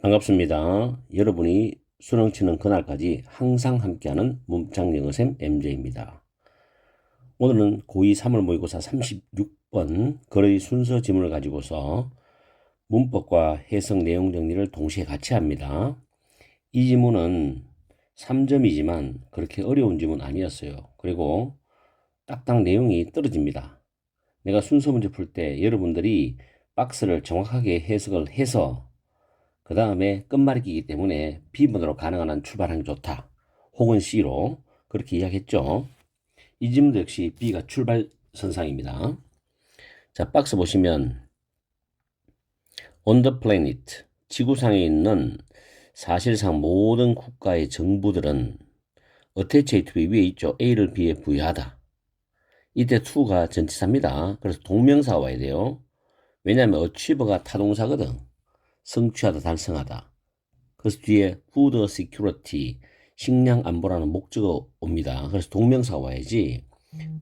반갑습니다. 여러분이 수능 치는 그날까지 항상 함께하는 문장영어쌤 MJ입니다. 오늘은 고2 3월 모의고사 36번 거의 순서 지문을 가지고서 문법과 해석 내용 정리를 동시에 같이 합니다. 이 지문은 3점이지만 그렇게 어려운 지문 아니었어요. 그리고 딱딱 내용이 떨어집니다. 내가 순서 문제 풀 때 여러분들이 박스를 정확하게 해석을 해서 그 다음에 끝말잇기이기 때문에 B번으로 가능한 한 출발하는 게 좋다. 혹은 C로 그렇게 이야기했죠. 이 질문도 역시 B가 출발 선상입니다. 자, 박스 보시면 On the planet, 지구상에 있는 사실상 모든 국가의 정부들은 attach to be 위에 있죠. A를 B에 부여하다. 이때 to가 전치사입니다. 그래서 동명사 와야 돼요. 왜냐하면 achieve가 타동사거든. 성취하다, 달성하다. 그래서 뒤에 food security, 식량 안보라는 목적어 옵니다. 그래서 동명사가 와야지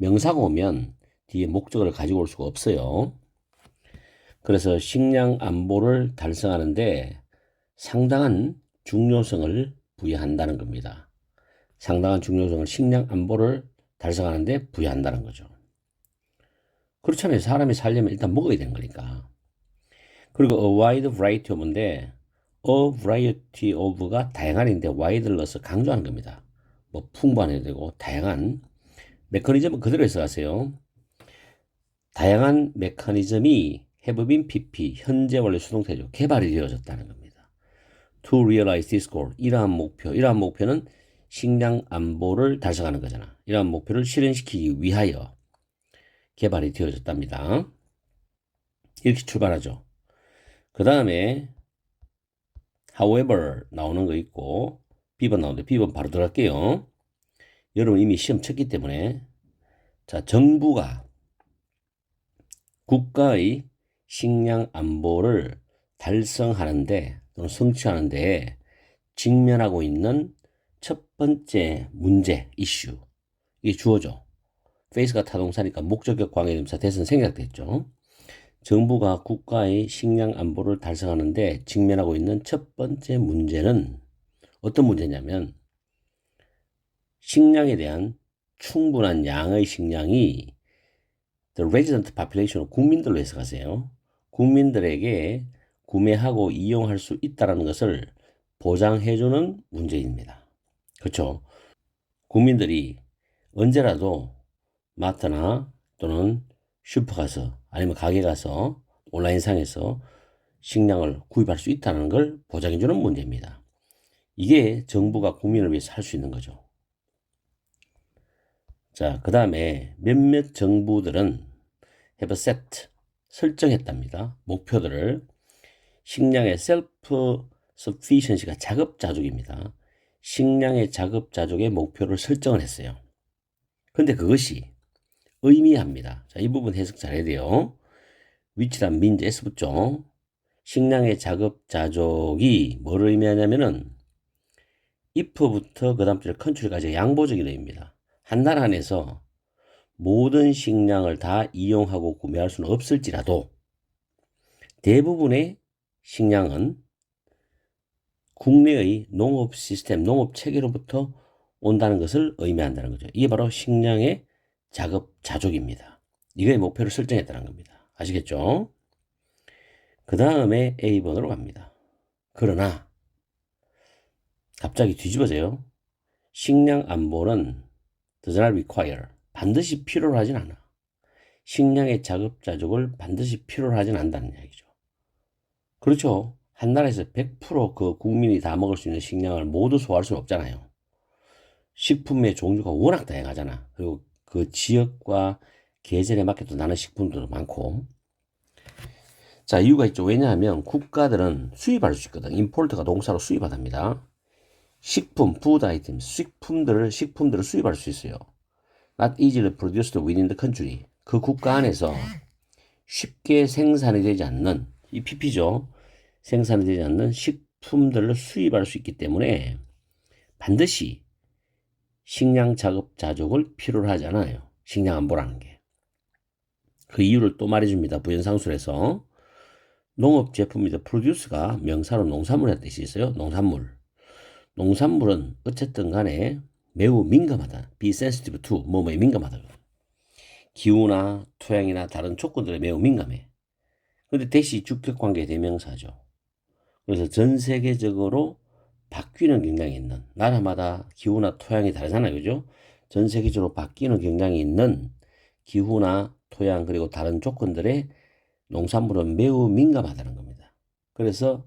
명사가 오면 뒤에 목적어를 가지고 올 수가 없어요. 그래서 식량 안보를 달성하는데 상당한 중요성을 부여한다는 겁니다. 상당한 중요성을 식량 안보를 달성하는데 부여한다는 거죠. 그렇잖아요. 사람이 살려면 일단 먹어야 되는 거니까. 그리고 a wide variety of인데 a variety of가 다양한인데 wide를 넣어서 강조하는 겁니다. 뭐 풍부한 되고 다양한 메커니즘은 그대로 해서 하세요. 다양한 메커니즘이 have been PP 현재 원래 수동태죠. 개발이 되어졌다는 겁니다. To realize this goal 이러한 목표는 식량 안보를 달성하는 거잖아. 이러한 목표를 실현시키기 위하여 개발이 되어졌답니다. 이렇게 출발하죠. 그 다음에 however 나오는 거 있고 B번 나오는데 B번 바로 들어갈게요. 여러분 이미 시험 쳤기 때문에 자 정부가 국가의 식량 안보를 달성하는데 또는 성취하는데 직면하고 있는 첫 번째 문제 이슈 이게 주어져. 페이스가 타동사니까 목적격 관계대명사 대선 생략됐죠. 정부가 국가의 식량 안보를 달성하는데 직면하고 있는 첫 번째 문제는 어떤 문제냐면 식량에 대한 충분한 양의 식량이 the resident population 국민들로 해석하세요. 국민들에게 구매하고 이용할 수 있다는 것을 보장해주는 문제입니다. 그렇죠? 국민들이 언제라도 마트나 또는 슈퍼 가서 아니면 가게 가서 온라인상에서 식량을 구입할 수 있다는 걸 보장해주는 문제입니다. 이게 정부가 국민을 위해서 할 수 있는 거죠. 자, 그 다음에 몇몇 정부들은 have set 설정했답니다. 목표들을 식량의 self sufficiency가 자급자족입니다. 식량의 자급자족의 목표를 설정을 했어요. 근데 그것이 의미합니다. 자, 이 부분 해석 잘해야 돼요. 위치란 민제 S 붙죠. 식량의 자급자족이 뭐를 의미하냐면은 if부터 그 다음 줄 컨트롤까지 양보적인 의미입니다. 한 나라 안에서 모든 식량을 다 이용하고 구매할 수는 없을지라도 대부분의 식량은 국내의 농업 시스템, 농업 체계로부터 온다는 것을 의미한다는 거죠. 이게 바로 식량의 자급자족입니다. 이거의 목표를 설정했다는 겁니다. 아시겠죠? 그 다음에 A번으로 갑니다. 그러나 갑자기 뒤집어져요. 식량 안보는 does not require 반드시 필요로 하진 않아. 식량의 자급자족을 반드시 필요로 하진 않다는 이야기죠. 그렇죠. 한 나라에서 100%그 국민이 다 먹을 수 있는 식량을 모두 소화할 수는 없잖아요. 식품의 종류가 워낙 다양하잖아. 그리고 그 지역과 계절에 맞게 또 나는 식품들도 많고. 자, 이유가 있죠. 왜냐하면 국가들은 수입할 수 있거든. 임포트가 동사로 수입하답니다. 식품, food items, 식품들을 수입할 수 있어요. Not easily produced within the country. 그 국가 안에서 쉽게 생산이 되지 않는, 이 PP죠. 생산이 되지 않는 식품들을 수입할 수 있기 때문에 반드시 식량 자급자족을 필요로 하지 않아요. 식량 안보라는 게. 그 이유를 또 말해줍니다. 부연상술에서. 농업 제품이죠. produce가 명사로 농산물이라는 뜻이 있어요. 농산물. 농산물은 어쨌든 간에 매우 민감하다. be sensitive to 뭐뭐에 민감하다. 기후나 토양이나 다른 조건들에 매우 민감해. 근데 대시 주격관계 대명사죠. 그래서 전 세계적으로 바뀌는 경향이 있는, 나라마다 기후나 토양이 다르잖아요. 그죠? 전 세계적으로 바뀌는 경향이 있는 기후나 토양 그리고 다른 조건들에 농산물은 매우 민감하다는 겁니다. 그래서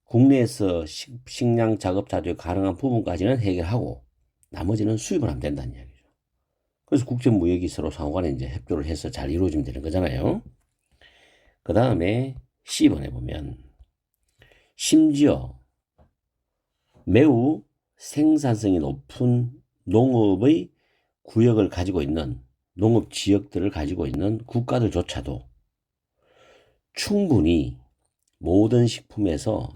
국내에서 식량 작업 자주 가능한 부분까지는 해결하고 나머지는 수입을 하면 된다는 이야기죠. 그래서 국제무역이 서로 상호간에 이제 협조를 해서 잘 이루어지면 되는 거잖아요. 그 다음에 C번에 보면 심지어 매우 생산성이 높은 농업의 구역을 가지고 있는 농업 지역들을 가지고 있는 국가들조차도 충분히 모든 식품에서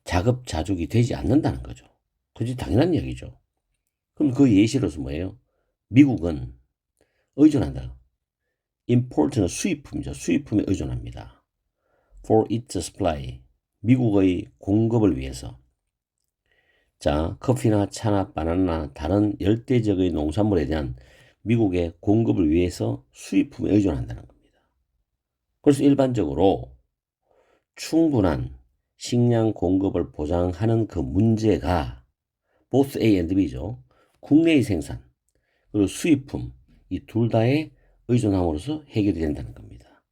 자급자족이 되지 않는다는 거죠. 그게 당연한 이야기죠. 그럼 그 예시로서 뭐예요? 미국은 의존한다. import는 수입품이죠. 수입품에 의존합니다. for its supply. 미국의 공급을 위해서. 자, 커피나 차나 바나나나 다른 열대지역의 농산물에 대한 미국의 공급을 위해서 수입품에 의존한다는 겁니다. 그래서 일반적으로 충분한 식량 공급을 보장하는 그 문제가 both A and B죠. 국내의 생산 그리고 수입품 이 둘 다에 의존함으로써 해결이 된다는 겁니다.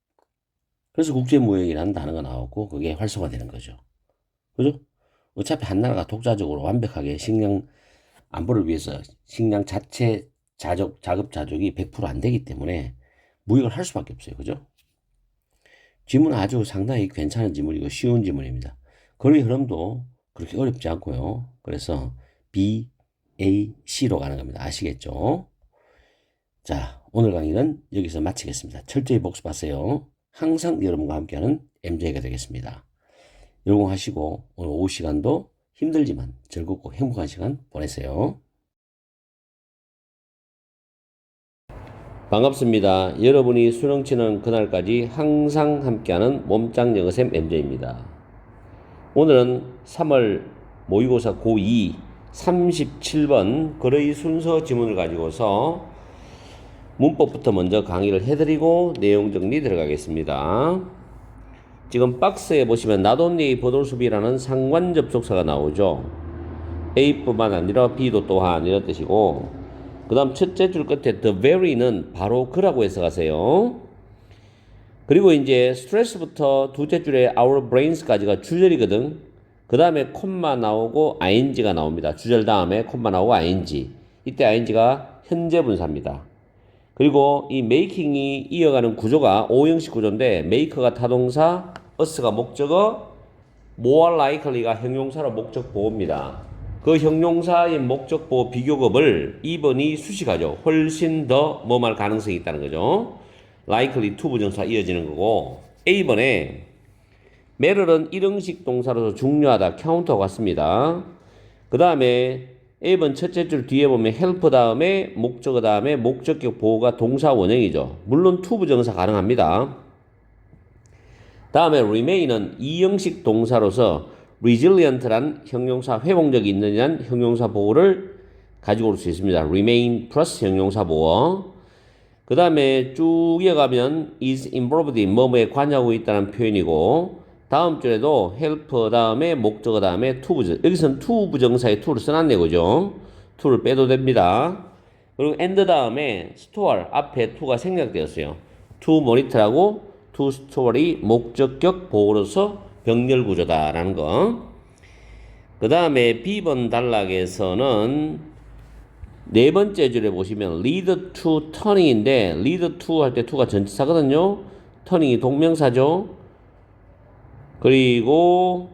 그래서 국제무역이라는 단어가 나오고 그게 활성화되는 거죠. 그죠? 어차피 한 나라가 독자적으로 완벽하게 식량 안보를 위해서 식량 자체 자급자족이 100% 안 되기 때문에 무역을 할 수밖에 없어요. 그죠? 질문은 아주 상당히 괜찮은 질문이고 쉬운 질문입니다. 거래 흐름도 그렇게 어렵지 않고요. 그래서 B, A, C로 가는 겁니다. 아시겠죠? 자, 오늘 강의는 여기서 마치겠습니다. 철저히 복습하세요. 항상 여러분과 함께하는 MJ가 되겠습니다. 열공하시고 오늘 오후 시간도 힘들지만 즐겁고 행복한 시간 보내세요. 반갑습니다. 여러분이 수능 치는 그날까지 항상 함께하는 몸짱 영어쌤 MJ입니다. 오늘은 3월 모의고사 고2 37번 거의 순서 지문을 가지고서 문법부터 먼저 강의를 해드리고 내용 정리 들어가겠습니다. 지금 박스에 보시면 not only but also라는 상관 접속사가 나오죠. A뿐만 아니라 B도 또한 이런 뜻이고 그 다음 첫째 줄 끝에 the very는 바로 그라고 해석하세요. 그리고 이제 stress부터 둘째 줄에 our brains까지가 주절이거든. 그 다음에 콤마 나오고 ing가 나옵니다. 주절 다음에 콤마 나오고 ing. 이때 ing가 현재 분사입니다. 그리고 이 making이 이어가는 구조가 O형식 구조인데 make가 타동사, us가 목적어, more likely가 형용사로 목적 보호입니다. 그 형용사의 목적 보호 비교급을 2번이 수식하죠. 훨씬 더 뭐말 가능성이 있다는 거죠. likely to 부정사 이어지는 거고 A번에 matter은 1형식 동사로서 중요하다. counter가 같습니다. 그 다음에 A번 첫째 줄 뒤에 보면 help 다음에 목적어 다음에 목적격 보호가 동사 원형이죠. 물론 to 부정사 가능합니다. 다음에 remain은 2형식 동사로서 resilient란 형용사 회복력이 있느냐는 형용사 보호를 가지고 올 수 있습니다. remain 플러스 형용사 보호. 그 다음에 쭉 이어가면 is involved in 뭐뭐에 관여하고 있다는 표현이고 다음 줄에도 help 다음에 목적어 다음에 to 부정 여기서는 to 부정사에 to를 써놨네 그죠? to를 빼도 됩니다. 그리고 and 다음에 store 앞에 to가 생략되었어요. to monitor하고 to store이 목적격 보호로서 병렬 구조다라는 거. 그 다음에 B번 단락에서는 네 번째 줄에 보시면 lead to turning인데 lead to 할 때 to가 전치사거든요. turning이 동명사죠. 그리고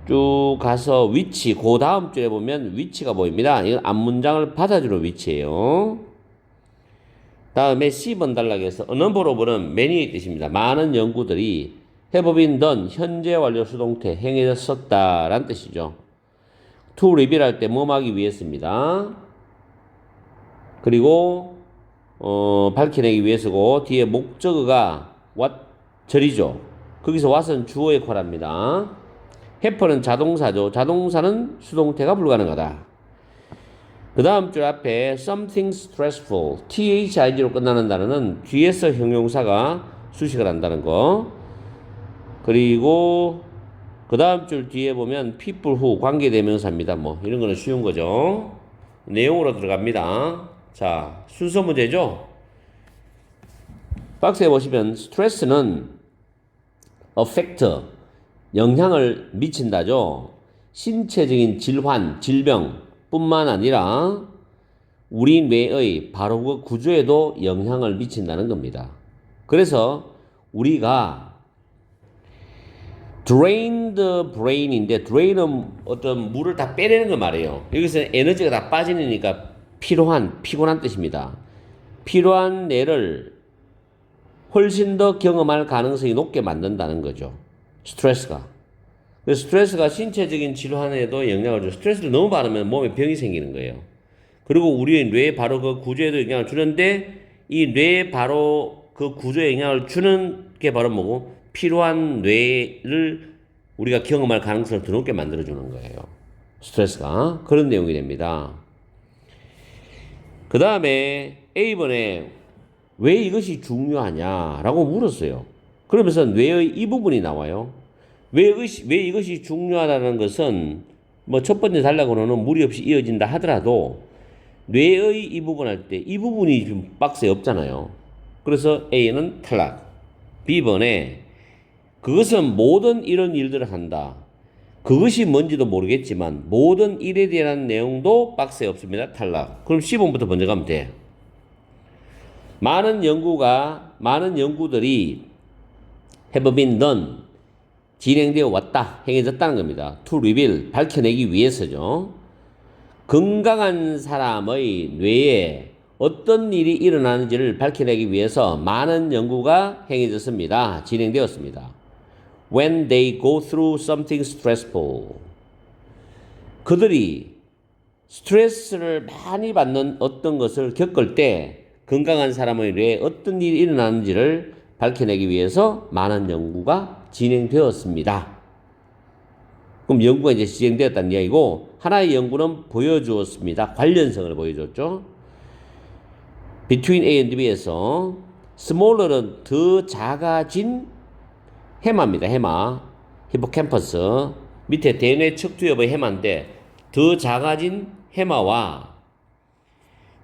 쭉 가서 위치, 그 다음 줄에 보면 위치가 보입니다. 이건 앞문장을 받아주는 위치예요. 다음에 C번 단락에서 a number of는 many의 뜻입니다. 많은 연구들이 have been done, 현재 완료 수동태, 행해졌었다 라는 뜻이죠. to reveal 할 때 뭐하기 위해서입니다. 그리고 밝혀내기 위해서고 뒤에 목적어가 what 절이죠. 거기서 what은 주어의 쿼랍니다. have는 자동사죠. 자동사는 수동태가 불가능하다. 그 다음 줄 앞에 something stressful, thing로 끝나는 단어는 뒤에서 형용사가 수식을 한다는 거. 그리고 그 다음 줄 뒤에 보면 people who, 관계대명사입니다. 뭐 이런 거는 쉬운 거죠. 내용으로 들어갑니다. 자, 순서 문제죠. 박스에 보시면 스트레스는 affect, 영향을 미친다죠. 신체적인 질환, 질병 뿐만 아니라 우리 뇌의 바로 그 구조에도 영향을 미친다는 겁니다. 그래서 우리가 drain the brain인데 drain은 어떤 물을 다 빼내는 거 말이에요. 여기서 에너지가 다 빠지니까 피곤한 뜻입니다. 필요한 뇌를 훨씬 더 경험할 가능성이 높게 만든다는 거죠. 스트레스가. 그래서 스트레스가 신체적인 질환에도 영향을 줘. 스트레스를 너무 받으면 몸에 병이 생기는 거예요. 그리고 우리의 뇌 바로 그 구조에도 영향을 주는데 이 뇌 바로 그 구조에 영향을 주는 게 바로 뭐고? 필요한 뇌를 우리가 경험할 가능성을 더 높게 만들어주는 거예요. 스트레스가. 그런 내용이 됩니다. 그 다음에 A번에 왜 이것이 중요하냐라고 물었어요. 그러면서 뇌의 이 부분이 나와요. 왜 이것이 중요하다는 것은 뭐 첫 번째 단락으로는 무리 없이 이어진다 하더라도 뇌의 이 부분 할 때 이 부분이 좀 박스에 없잖아요. 그래서 A는 탈락. B번에 그것은 모든 이런 일들을 한다. 그것이 뭔지도 모르겠지만 모든 일에 대한 내용도 박스에 없습니다. 탈락. 그럼 C번부터 먼저 가면 돼. 많은 연구들이 have been done, 진행되어 왔다, 행해졌다는 겁니다. to reveal, 밝혀내기 위해서죠. 건강한 사람의 뇌에 어떤 일이 일어나는지를 밝혀내기 위해서 많은 연구가 행해졌습니다. 진행되었습니다. When they go through something stressful. 그들이 스트레스를 많이 받는 어떤 것을 겪을 때 건강한 사람의 뇌에 어떤 일이 일어나는지를 밝혀내기 위해서 많은 연구가 진행되었습니다. 그럼 연구가 이제 진행되었다는 이야기고 하나의 연구는 보여주었습니다. 관련성을 보여줬죠. Between A and B에서 smaller는 더 작아진 해마입니다. 해마. 히포캠퍼스. 밑에 대뇌 척추엽의 해마인데 더 작아진 해마와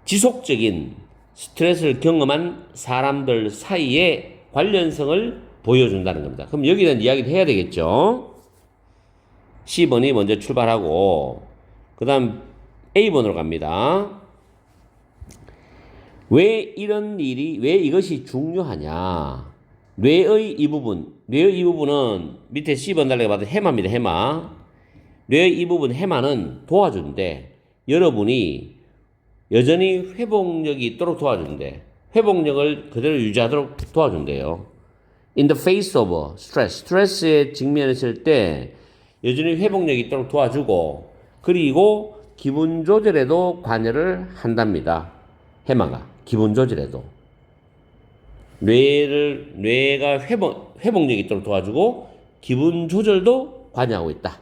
지속적인 스트레스를 경험한 사람들 사이의 관련성을 보여준다는 겁니다. 그럼 여기에 대한 이야기를 해야 되겠죠. C번이 먼저 출발하고 그 다음 A번으로 갑니다. 왜 이것이 중요하냐. 뇌의 이 부분은 밑에 C번 달리가 받은 해마입니다. 해마. 뇌의 이 부분 해마는 도와주는데 여러분이 여전히 회복력이 있도록 도와주는데 회복력을 그대로 유지하도록 도와준대요. In the face of stress, 스트레스에 직면했을 때 여전히 회복력이 있도록 도와주고 그리고 기분 조절에도 관여를 한답니다. 해마가 기분 조절에도 뇌가 회복력이 있도록 도와주고 기분 조절도 관여하고 있다.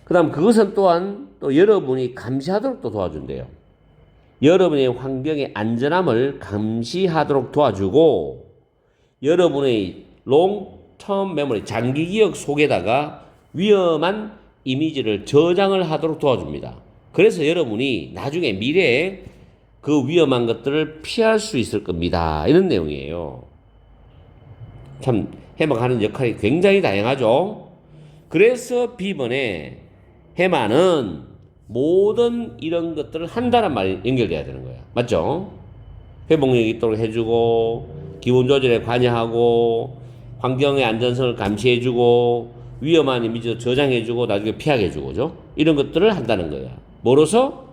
그 다음 그것은 또한 또 여러분이 감시하도록 또 도와준대요. 여러분의 환경의 안전함을 감시하도록 도와주고 여러분의 롱텀 메모리, 장기 기억 속에다가 위험한 이미지를 저장을 하도록 도와줍니다. 그래서 여러분이 나중에 미래에 그 위험한 것들을 피할 수 있을 겁니다. 이런 내용이에요. 참 해마하는 역할이 굉장히 다양하죠. 그래서 B번에 해마는 모든 이런 것들을 한다는 말이 연결돼야 되는 거야. 맞죠? 회복력이 있도록 해주고 기분 조절에 관여하고 환경의 안전성을 감시해주고 위험한 이미지도 저장해주고 나중에 피하게 해주고 그죠? 이런 것들을 한다는 거야. 뭐로서?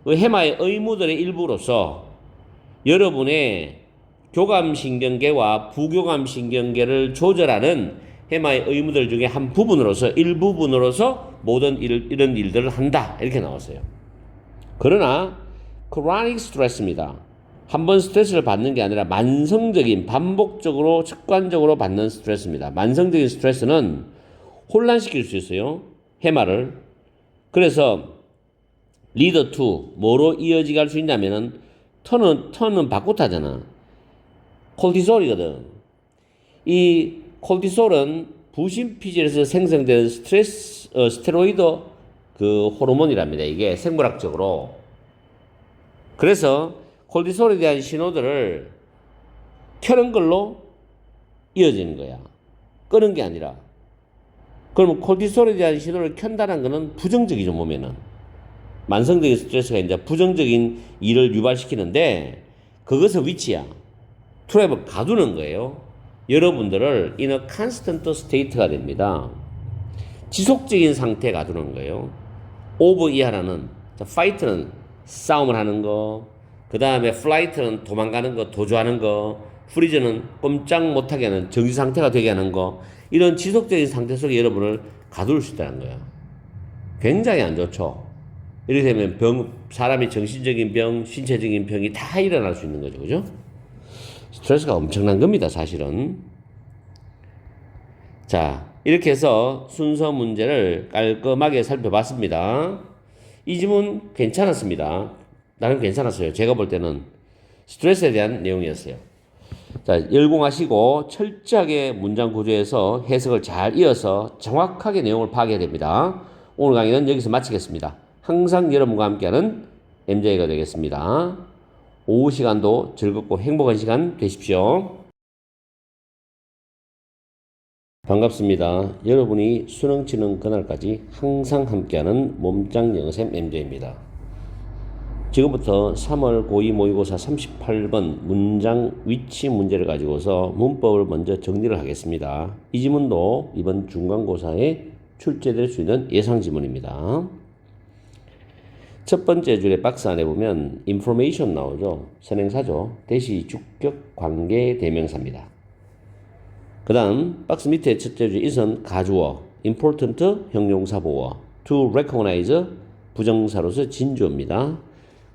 그 해마의 의무들의 일부로서 여러분의 교감신경계와 부교감신경계를 조절하는 해마의 의무들 중에 한 부분으로서 일부분으로서 모든 이런 일들을 한다 이렇게 나왔어요. 그러나 chronic stress입니다. 한 번 스트레스를 받는 게 아니라 만성적인 반복적으로 습관적으로 받는 스트레스입니다. 만성적인 스트레스는 혼란시킬 수 있어요. 해마를. 그래서 리더 투 뭐로 이어지게 할 수 있냐면은 턴은 바꾸타잖아. 콜티솔이거든. 이 콜티솔은 부신피질에서 생성되는 스테로이드 그 호르몬이랍니다. 이게 생물학적으로. 그래서 콜티솔에 대한 신호들을 켜는 걸로 이어지는 거야. 끄는 게 아니라. 그러면 콜티솔에 대한 신호를 켠다는 거는 부정적이죠, 몸에는. 만성적인 스트레스가 이제 부정적인 일을 유발시키는데 그것의 위치야. 트랩을 가두는 거예요. 여러분들을 in a constant state가 됩니다. 지속적인 상태에 가두는 거예요. over 이하라는 fight는 싸움을 하는 거, 그 다음에 flight는 도망가는 거, 도주하는 거, freeze는 꼼짝 못하게 하는 정지 상태가 되게 하는 거, 이런 지속적인 상태 속에 여러분을 가둘 수 있다는 거예요. 굉장히 안 좋죠. 이렇게 되면 사람이 정신적인 병, 신체적인 병이 다 일어날 수 있는 거죠. 그죠? 스트레스가 엄청난 겁니다, 사실은. 자, 이렇게 해서 순서 문제를 깔끔하게 살펴봤습니다. 이 지문 괜찮았습니다. 나름 괜찮았어요. 제가 볼 때는 스트레스에 대한 내용이었어요. 자, 열공하시고 철저하게 문장 구조에서 해석을 잘 이어서 정확하게 내용을 파악해야 됩니다. 오늘 강의는 여기서 마치겠습니다. 항상 여러분과 함께하는 MJ가 되겠습니다. 오후 시간도 즐겁고 행복한 시간 되십시오. 반갑습니다. 여러분이 수능 치는 그날까지 항상 함께하는 몸짱 영어쌤 MJ입니다. 지금부터 3월 고2 모의고사 38번 문장 위치 문제를 가지고서 문법을 먼저 정리를 하겠습니다. 이 지문도 이번 중간고사에 출제될 수 있는 예상 지문입니다. 첫 번째 줄에 박스 안에 보면 information 나오죠. 선행사죠. 대시 주격 관계 대명사입니다. 그 다음 박스 밑에 첫째 줄 이선 가주어 important 형용사 보어 to recognize 부정사로서 진주어입니다.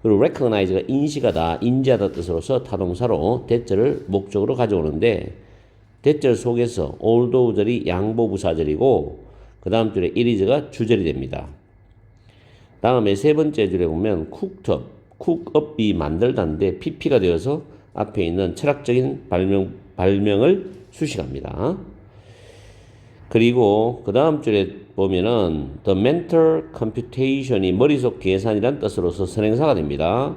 그리고 recognize가 인식하다, 인지하다 뜻으로서 타동사로 대절을 목적으로 가져오는데 대절 속에서 although절이 양보부사절이고 그 다음 줄에 it is가 주절이 됩니다. 다음에 세 번째 줄에 보면 cooked up, cook up이 만들다인데 pp가 되어서 앞에 있는 철학적인 발명을 수식합니다. 그리고 그 다음 줄에 보면은 the mental computation이 머릿속 계산이란 뜻으로서 선행사가 됩니다.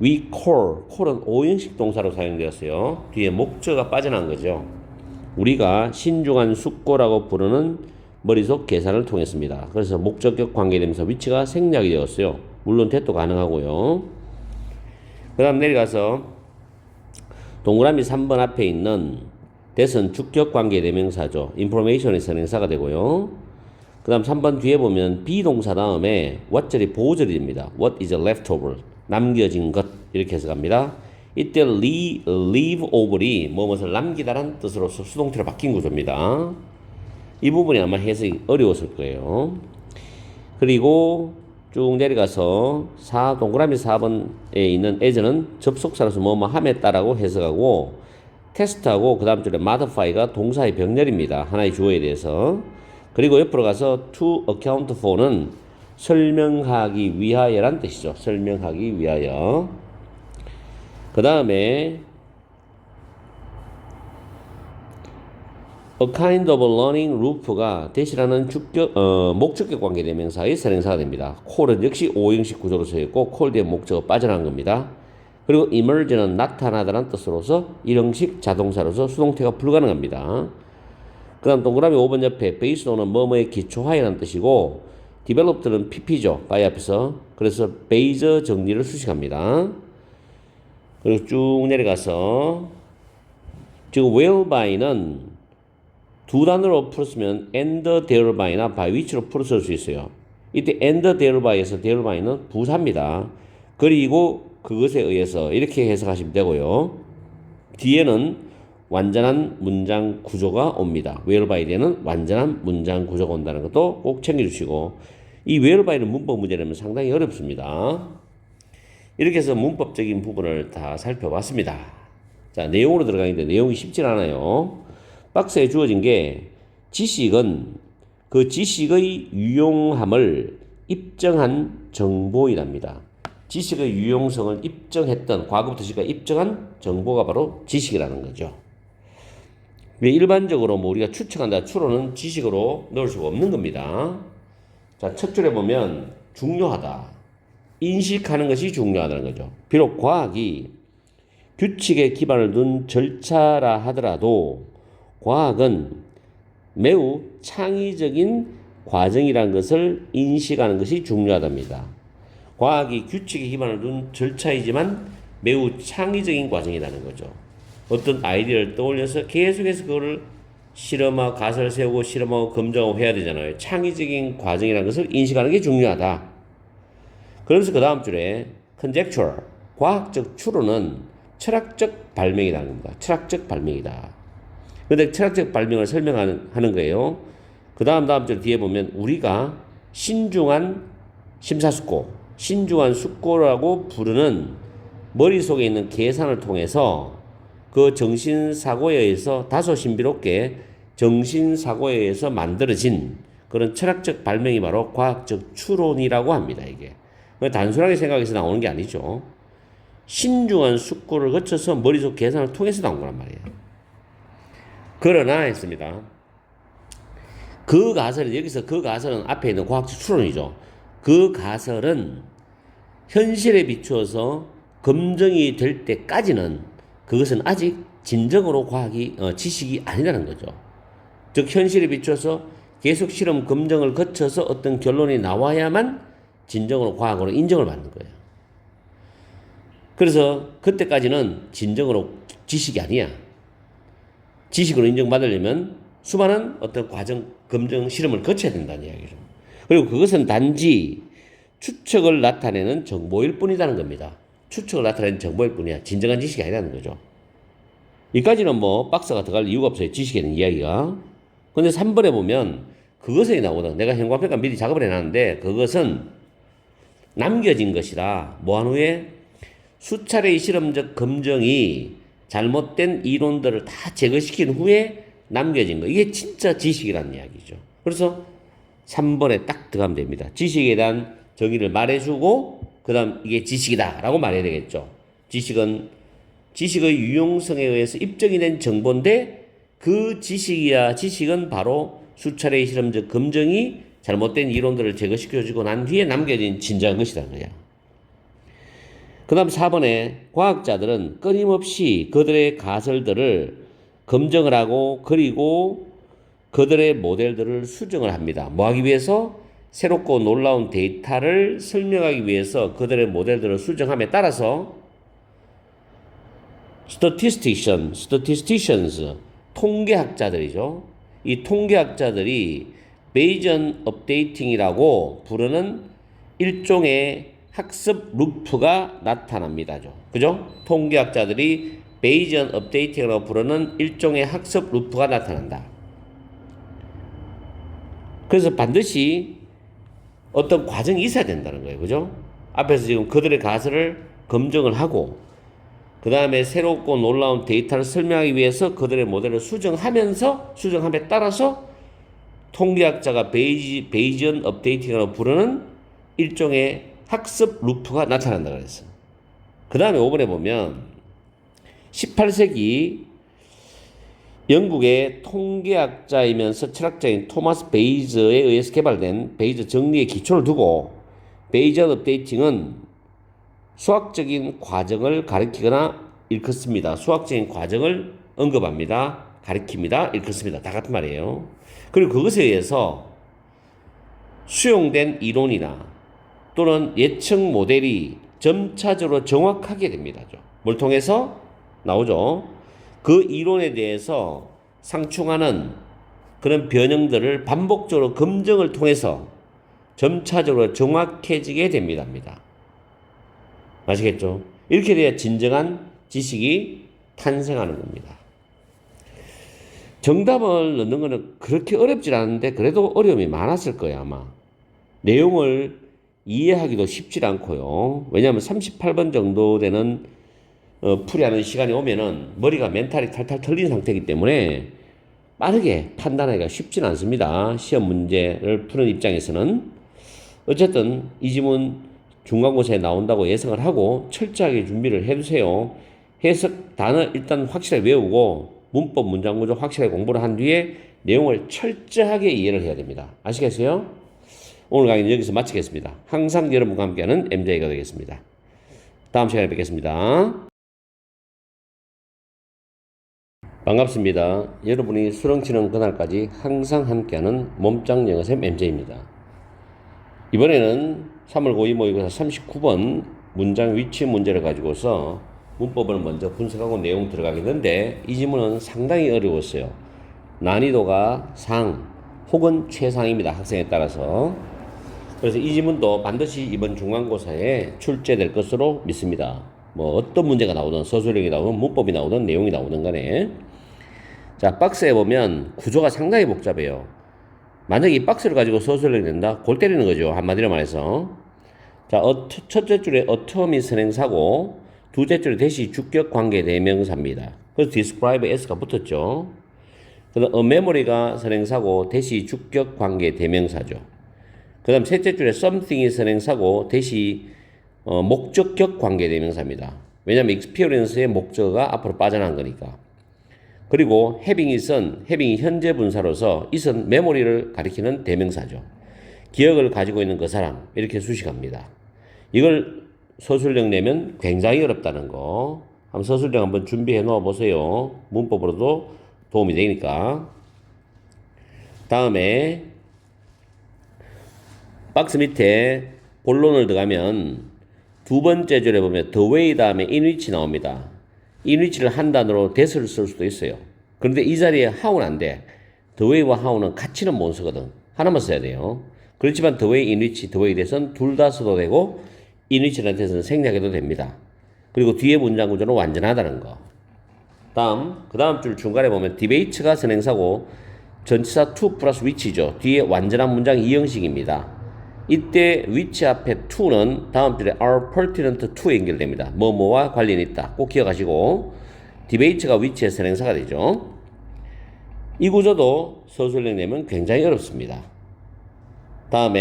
we call은 오형식 동사로 사용되었어요. 뒤에 목적어가 빠져난 거죠. 우리가 신중한 숙고라고 부르는 머릿속 계산을 통했습니다. 그래서 목적격 관계대명사 위치가 생략이 되었어요. 물론 대도 가능하고요. 그 다음 내려가서 동그라미 3번 앞에 있는 that은 주격 관계대명사죠. information의 선행사가 되고요. 그 다음 3번 뒤에 보면 비동사 다음에 what절이 보호절이 됩니다. what is leftover 남겨진 것 이렇게 해석합니다. 이때 leave over이 무엇을 남기다라는 뜻으로서 수동태로 바뀐 구조입니다. 이 부분이 아마 해석이 어려웠을 거예요. 그리고 쭉 내려가서 동그라미 4번에 있는 as는 접속사로서 뭐뭐 함에 따라고 해석하고 테스트하고 그 다음 줄에 modify가 동사의 병렬입니다. 하나의 주어에 대해서. 그리고 옆으로 가서 to account for는 설명하기 위하여란 뜻이죠. 설명하기 위하여. 그 다음에 a kind of learning loop가 대시라는 목적격 관계대명사의 선행사가 됩니다. call은 역시 오형식 구조로 써있고 call 뒤에 목적어 빠져나간 겁니다. 그리고 emerge는 나타나다라는 뜻으로서 일형식 자동사로서 수동태가 불가능합니다. 그 다음 동그라미 5번 옆에 based on은 뭐뭐에 기초하여라는 뜻이고 developed는 pp죠. by 앞에서. 그래서 base 정리를 수식합니다. 그리고 쭉 내려가서 지금 whereby,는 두 단어로 풀었으면 and thereby,나 by which로 풀었을 수 있어요. 이때 and thereby,에서 thereby,는 부사입니다. 그리고 그것에 의해서 이렇게 해석하시면 되고요. 뒤에는 완전한 문장 구조가 옵니다. whereby 뒤에는 완전한 문장 구조가 온다는 것도 꼭 챙겨주시고 이 whereby는 문법 문제라면 상당히 어렵습니다. 이렇게 해서 문법적인 부분을 다 살펴봤습니다. 자, 내용으로 들어가는데 내용이 쉽진 않아요. 박스에 주어진 게 지식은 그 지식의 유용함을 입증한 정보이랍니다. 지식의 유용성을 입증했던, 과거부터 지금까지 입증한 정보가 바로 지식이라는 거죠. 일반적으로 뭐 우리가 추측한다, 추론은 지식으로 넣을 수가 없는 겁니다. 자, 첫 줄에 보면 중요하다. 인식하는 것이 중요하다는 거죠. 비록 과학이 규칙에 기반을 둔 절차라 하더라도 과학은 매우 창의적인 과정이라는 것을 인식하는 것이 중요하답니다. 과학이 규칙에 기반을 둔 절차이지만 매우 창의적인 과정이라는 거죠. 어떤 아이디어를 떠올려서 계속해서 그거를 실험하고 가설을 세우고 실험하고 검증하고 해야 되잖아요. 창의적인 과정이라는 것을 인식하는 게 중요하다. 그러면서 그 다음 줄에 conjecture, 과학적 추론은 철학적 발명이라는 겁니다. 철학적 발명이다. 그런데 철학적 발명을 설명하는 거예요. 그 다음 줄 뒤에 보면 우리가 신중한 심사숙고, 신중한 숙고라고 부르는 머릿속에 있는 계산을 통해서 그 정신사고에 의해서 다소 신비롭게 정신사고에 의해서 만들어진 그런 철학적 발명이 바로 과학적 추론이라고 합니다. 이게 단순하게 생각해서 나오는 게 아니죠. 신중한 숙고를 거쳐서 머릿속 계산을 통해서 나온 거란 말이에요. 그러나 했습니다. 그 가설은 여기서 그 가설은 앞에 있는 과학적 추론이죠. 그 가설은 현실에 비추어서 검증이 될 때까지는 그것은 아직 진정으로 지식이 아니라는 거죠. 즉 현실에 비추어서 계속 실험 검증을 거쳐서 어떤 결론이 나와야만 진정으로 과학으로 인정을 받는 거예요. 그래서 그때까지는 진정으로 지식이 아니야. 지식으로 인정받으려면 수많은 어떤 과정, 검증, 실험을 거쳐야 된다는 이야기죠. 그리고 그것은 단지 추측을 나타내는 정보일 뿐이라는 겁니다. 추측을 나타내는 정보일 뿐이야. 진정한 지식이 아니라는 거죠. 여기까지는 뭐 박스가 들어갈 이유가 없어요. 지식에 대한 이야기가. 근데 3번에 보면 그것이 나오거든. 내가 형광펜과 미리 작업을 해놨는데 그것은 남겨진 것이라 뭐한 후에 수차례의 실험적 검증이 잘못된 이론들을 다 제거시킨 후에 남겨진 거. 이게 진짜 지식이라는 이야기죠. 그래서 3번에 딱 들어가면 됩니다. 지식에 대한 정의를 말해주고 그 다음 이게 지식이다 라고 말해야 되겠죠. 지식의 유용성에 의해서 입증이 된 정보인데 그 지식은 바로 수차례의 실험적 검증이 잘못된 이론들을 제거시켜주고 난 뒤에 남겨진 진정한 것이라는 거야. 그 다음 4번에 과학자들은 끊임없이 그들의 가설들을 검증을 하고 그리고 그들의 모델들을 수정을 합니다. 뭐 하기 위해서? 새롭고 놀라운 데이터를 설명하기 위해서 그들의 모델들을 수정함에 따라서 statisticians, 통계학자들이죠. 이 통계학자들이 베이전 업데이팅이라고 부르는 일종의 학습 루프가 나타납니다. 그죠? 통계학자들이 베이전 업데이팅이라고 부르는 일종의 학습 루프가 나타난다. 그래서 반드시 어떤 과정이 있어야 된다는 거예요. 그죠? 앞에서 지금 그들의 가설을 검증을 하고 그 다음에 새롭고 놀라운 데이터를 설명하기 위해서 그들의 모델을 수정함에 따라서 통계학자가 베이전 업데이팅이라고 부르는 일종의 학습 루프가 나타난다고 그랬어요. 그 다음에 5번에 보면 18세기 영국의 통계학자이면서 철학자인 토마스 베이저에 의해서 개발된 베이저 정리의 기초를 두고 베이전 업데이팅은 수학적인 과정을 가리키거나 일컫습니다. 수학적인 과정을 언급합니다. 가리킵니다. 일컫습니다. 다 같은 말이에요. 그리고 그것에 의해서 수용된 이론이나 또는 예측 모델이 점차적으로 정확하게 됩니다. 뭘 통해서 나오죠? 그 이론에 대해서 상충하는 그런 변형들을 반복적으로 검증을 통해서 점차적으로 정확해지게 됩니다. 아시겠죠? 이렇게 돼야 진정한 지식이 탄생하는 겁니다. 정답을 넣는 거는 그렇게 어렵지 않은데 그래도 어려움이 많았을 거예요, 아마. 내용을 이해하기도 쉽지 않고요. 왜냐하면 38번 정도 되는 풀이하는 시간이 오면은 머리가 멘탈이 탈탈 털린 상태이기 때문에 빠르게 판단하기가 쉽지는 않습니다. 시험 문제를 푸는 입장에서는. 어쨌든 이 지문 중간고사에 나온다고 예상을 하고 철저하게 준비를 해두세요. 해석 단어 일단 확실하게 외우고 문법 문장구조 확실하게 공부를 한 뒤에 내용을 철저하게 이해를 해야 됩니다. 아시겠어요? 오늘 강의는 여기서 마치겠습니다. 항상 여러분과 함께하는 MJ가 되겠습니다. 다음 시간에 뵙겠습니다. 반갑습니다. 여러분이 수능 치는 그날까지 항상 함께하는 몸짱 영어쌤 MJ입니다. 이번에는 3월 고2 모의고사 39번 문장 위치 문제를 가지고서 문법을 먼저 분석하고 내용 들어가겠는데 이 지문은 상당히 어려웠어요. 난이도가 상 혹은 최상입니다. 학생에 따라서. 그래서 이 지문도 반드시 이번 중간고사에 출제될 것으로 믿습니다. 뭐 어떤 문제가 나오든 서술형이 나오든 문법이 나오든 내용이 나오든 간에. 자, 박스에 보면 구조가 상당히 복잡해요. 만약에 이 박스를 가지고 서술형이 된다? 골 때리는 거죠. 한마디로 말해서. 자, 첫째 줄에 어텀이 선행사고 두째 줄에 대시 주격 관계 대명사입니다. 그래서 describe s가 붙었죠. 그 다음 memory가 선행사고 대시 주격 관계 대명사죠. 그 다음 셋째 줄에 something이 선행사고 대시 목적격 관계 대명사입니다. 왜냐하면 experience의 목적어가 앞으로 빠져나간 거니까. 그리고 having이 현재 분사로서 it은 메모리를 가리키는 대명사죠. 기억을 가지고 있는 그 사람 이렇게 수식합니다. 이걸 서술형 내면 굉장히 어렵다는 거. 한번 서술형 한번 준비해 놓아 보세요. 문법으로도 도움이 되니까. 다음에 박스 밑에 본론을 들어가면 두 번째 줄에 보면 the way 다음에 in which 나옵니다. in which를 한 단어로 that을 쓸 수도 있어요. 그런데 이 자리에 how는 안 돼. the way와 how는 같이는 못 쓰거든. 하나만 써야 돼요. 그렇지만 the way in which, the way that은 둘 다 써도 되고 in which라는 that은 생략해도 됩니다. 그리고 뒤에 문장 구조는 완전하다는 거. 그 다음 줄 중간에 보면 debate가 선행사고 전치사 to 플러스 which죠. 뒤에 완전한 문장 이 형식입니다. 이때 which 앞에 to는 다음 줄에 are pertinent to에 연결됩니다. 뭐뭐와 관련이 있다. 꼭 기억하시고 debate가 which의 선행사가 되죠. 이 구조도 서술형 내면 굉장히 어렵습니다. 다음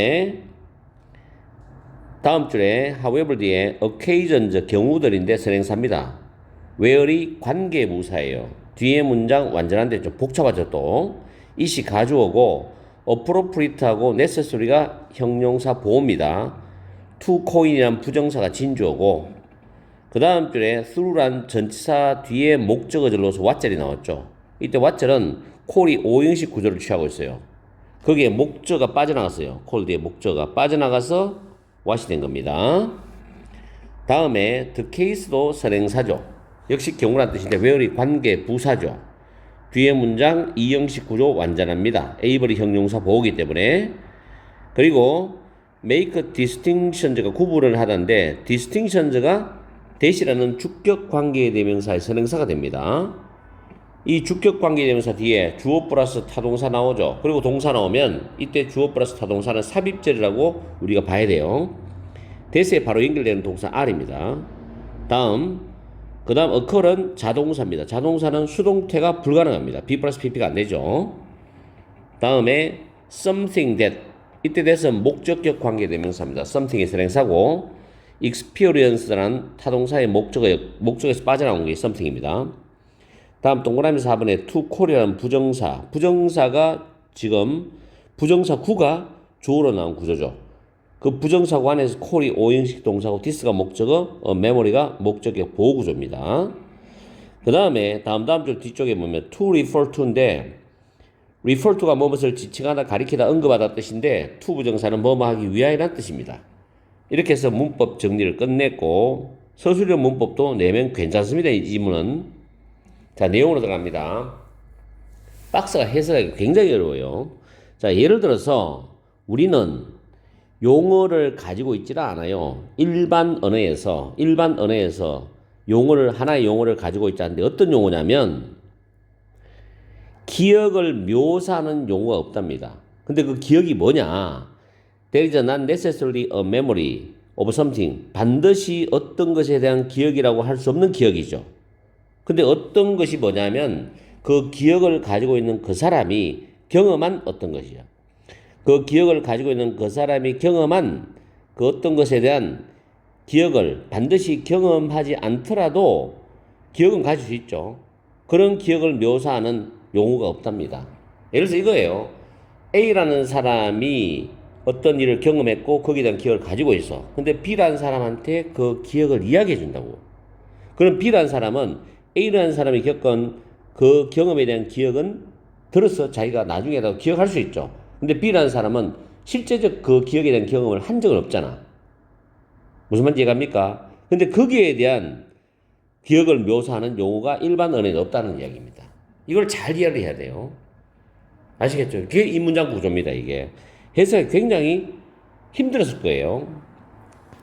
줄에 however 뒤에 occasions 경우들인데 선행사입니다. where이 관계부사예요. 뒤에 문장 완전한데 좀 복잡하죠 또. it이 가주어고 appropriate하고 necessary가 형용사 보호입니다. to coin이란 부정사가 진주어고 그 다음 줄에 through란 전치사 뒤에 목적어를 넣어서 what절이 나왔죠. 이때 what절은 call이 5형식 구조를 취하고 있어요. 거기에 목적어가 빠져나갔어요. call 뒤에 목적어가 빠져나가서 what이 된 겁니다. 다음에 the case도 선행사죠. 역시 경우란 뜻인데 where이 관계 부사죠. 뒤에 문장 이형식 구조 완전합니다. able이 형용사 보호기 때문에. 그리고 make distinctions가 구분을 하던데 distinctions가 대시라는 주격 관계 대명사의 선행사가 됩니다. 이 주격 관계 대명사 뒤에 주어 플러스 타동사 나오죠. 그리고 동사 나오면 이때 주어 플러스 타동사는 삽입절이라고 우리가 봐야 돼요. 대시에 바로 연결되는 동사 R입니다. 그 다음 occur은 자동사입니다. 자동사는 수동태가 불가능합니다. be 플러스 pp가 안 되죠. 다음에 something that 이때 대해서는 목적격 관계대명사입니다. something이 선행사고 experience라는 타동사의 목적에서 빠져나온 게 something입니다. 다음 동그라미 4번에 to call이라는 부정사가 지금 부정사 구가 주어로 나온 구조죠. 그 부정사구 안에서 call이 5형식 동사고 this가 목적어, memory가 목적격 보호구조입니다. 그 다음에 다음 줄 뒤쪽에 보면 to refer to인데 refer to가 무엇을 지칭하다, 가리키다, 언급하다 뜻인데 to 부정사는 뭐뭐 하기 위하여란 뜻입니다. 이렇게 해서 문법 정리를 끝냈고 서술형 문법도 내면 괜찮습니다. 이 지문은. 자, 내용으로 들어갑니다. 박스가 해석하기 굉장히 어려워요. 자, 예를 들어서 우리는 용어를 가지고 있지는 않아요. 일반 언어에서 하나의 용어를 가지고 있지 않는데 어떤 용어냐면 기억을 묘사하는 용어가 없답니다. 근데 그 기억이 뭐냐? There is not necessarily a memory of something. 반드시 어떤 것에 대한 기억이라고 할 수 없는 기억이죠. 근데 어떤 것이 뭐냐면 그 기억을 가지고 있는 그 사람이 경험한 어떤 것이야. 그 기억을 가지고 있는 그 사람이 경험한 그 어떤 것에 대한 기억을 반드시 경험하지 않더라도 기억은 가질 수 있죠. 그런 기억을 묘사하는 용어가 없답니다. 예를 들어서 이거예요. A라는 사람이 어떤 일을 경험했고 거기에 대한 기억을 가지고 있어. 근데 B라는 사람한테 그 기억을 이야기해 준다고. 그럼 B라는 사람은 A라는 사람이 겪은 그 경험에 대한 기억은 들어서 자기가 나중에라도 기억할 수 있죠. 근데 B라는 사람은 실제적 그 기억에 대한 경험을 한 적은 없잖아. 무슨 말인지 이해갑니까? 근데 거기에 대한 기억을 묘사하는 용어가 일반 언어에 없다는 이야기입니다. 이걸 잘 이해를 해야 돼요. 아시겠죠? 그게 이 문장 구조입니다, 이게. 해석이 굉장히 힘들었을 거예요.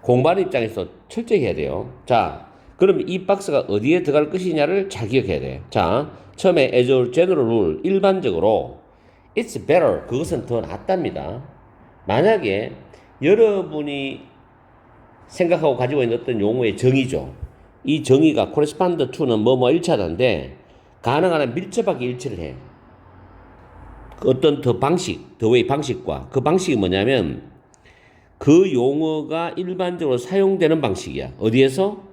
공부하는 입장에서 철저히 해야 돼요. 자, 그럼 이 박스가 어디에 들어갈 것이냐를 잘 기억해야 돼. 자, 처음에 as a general rule, 일반적으로 it's better, 그것은 더 낫답니다. 만약에 여러분이 생각하고 가지고 있는 어떤 용어의 정의죠. 이 정의가 correspond to는 뭐뭐 일치하다인데 가능한 한 밀접하게 일치를 해. 어떤 더 방식, 더 웨이 방식과 그 방식이 뭐냐면 그 용어가 일반적으로 사용되는 방식이야. 어디에서?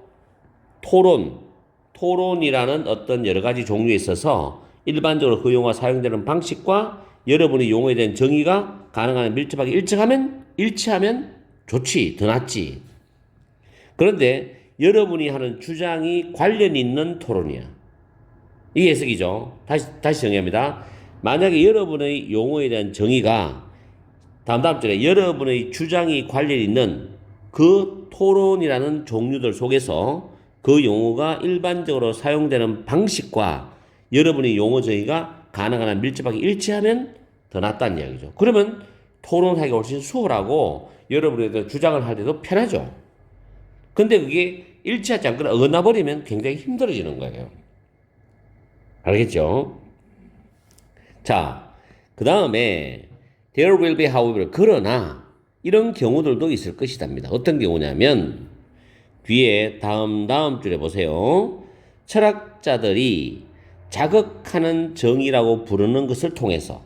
토론이라는 어떤 여러 가지 종류에 있어서 일반적으로 그 용어가 사용되는 방식과 여러분의 용어에 대한 정의가 가능한 한 밀접하게 일치하면 좋지, 더 낫지. 그런데 여러분이 하는 주장이 관련 있는 토론이야. 이게 해석이죠. 다시 정의합니다. 만약에 여러분의 용어에 대한 정의가 다음 줄에 여러분의 주장이 관련 있는 그 토론이라는 종류들 속에서 그 용어가 일반적으로 사용되는 방식과 여러분의 용어 정의가 가능한 한 밀접하게 일치하면 더 낫다는 이야기죠. 그러면 토론하기가 훨씬 수월하고 여러분의 주장을 할 때도 편하죠. 근데 그게 일치하지 않거나 어긋나버리면 굉장히 힘들어지는 거예요. 알겠죠? 자, 그 다음에 There will be, however, 그러나 이런 경우들도 있을 것이답니다. 어떤 경우냐면 뒤에 다음 줄에 보세요. 철학자들이 자극하는 정의라고 부르는 것을 통해서,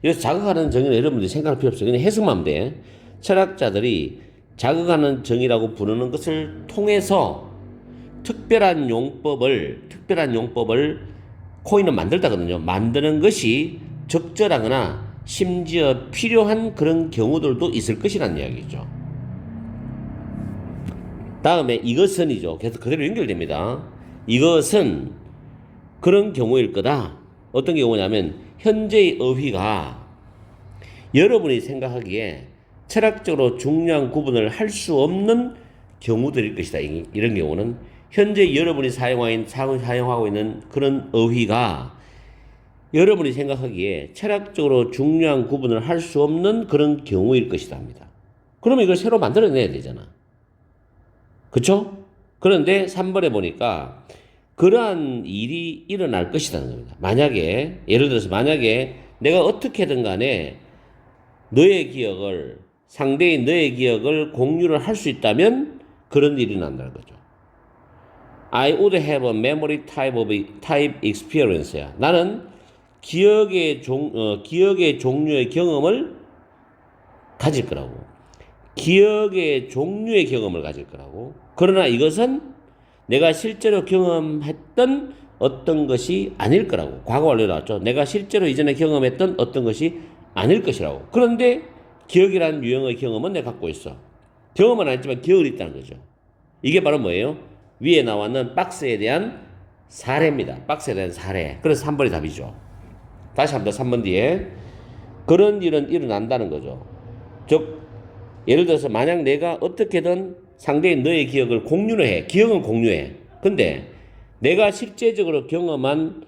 여기서 자극하는 정의는 여러분들이 생각할 필요 없어요. 그냥 해석만 하면 돼. 철학자들이 자극하는 정의라고 부르는 것을 통해서 특별한 용법을 코인은 만들다거든요. 만드는 것이 적절하거나 심지어 필요한 그런 경우들도 있을 것이라는 이야기죠. 다음에 이것은이죠. 계속 그대로 연결됩니다. 이것은 그런 경우일 거다. 어떤 경우냐면 현재의 어휘가 여러분이 생각하기에 철학적으로 중요한 구분을 할 수 없는 경우들일 것이다. 이런 경우는 현재 여러분이 사용하고 있는 그런 어휘가 여러분이 생각하기에 철학적으로 중요한 구분을 할 수 없는 그런 경우일 것이다 합니다. 그러면 이걸 새로 만들어내야 되잖아. 그쵸? 그런데 3번에 보니까 그러한 일이 일어날 것이라는 겁니다. 만약에, 예를 들어서 만약에 내가 어떻게든 간에 상대의 너의 기억을 공유를 할 수 있다면 그런 일이 난다는 거죠. I would have a memory type experience야. 나는 기억의 종류의 경험을 가질 거라고. 기억의 종류의 경험을 가질 거라고. 그러나 이것은 내가 실제로 경험했던 어떤 것이 아닐 거라고. 과거 완료 나왔죠. 내가 실제로 이전에 경험했던 어떤 것이 아닐 것이라고. 그런데 기억이라는 유형의 경험은 내가 갖고 있어. 경험은 아니지만 기억은 있다는 거죠. 이게 바로 뭐예요? 위에 나왔는 박스에 대한 사례입니다. 박스에 대한 사례. 그래서 3번이 답이죠. 다시 한번 3번 뒤에 그런 일은 일어난다는 거죠. 즉 예를 들어서 만약 내가 어떻게든 상대의 너의 기억을 공유를 해. 기억은 공유해. 근데 내가 실제적으로 경험한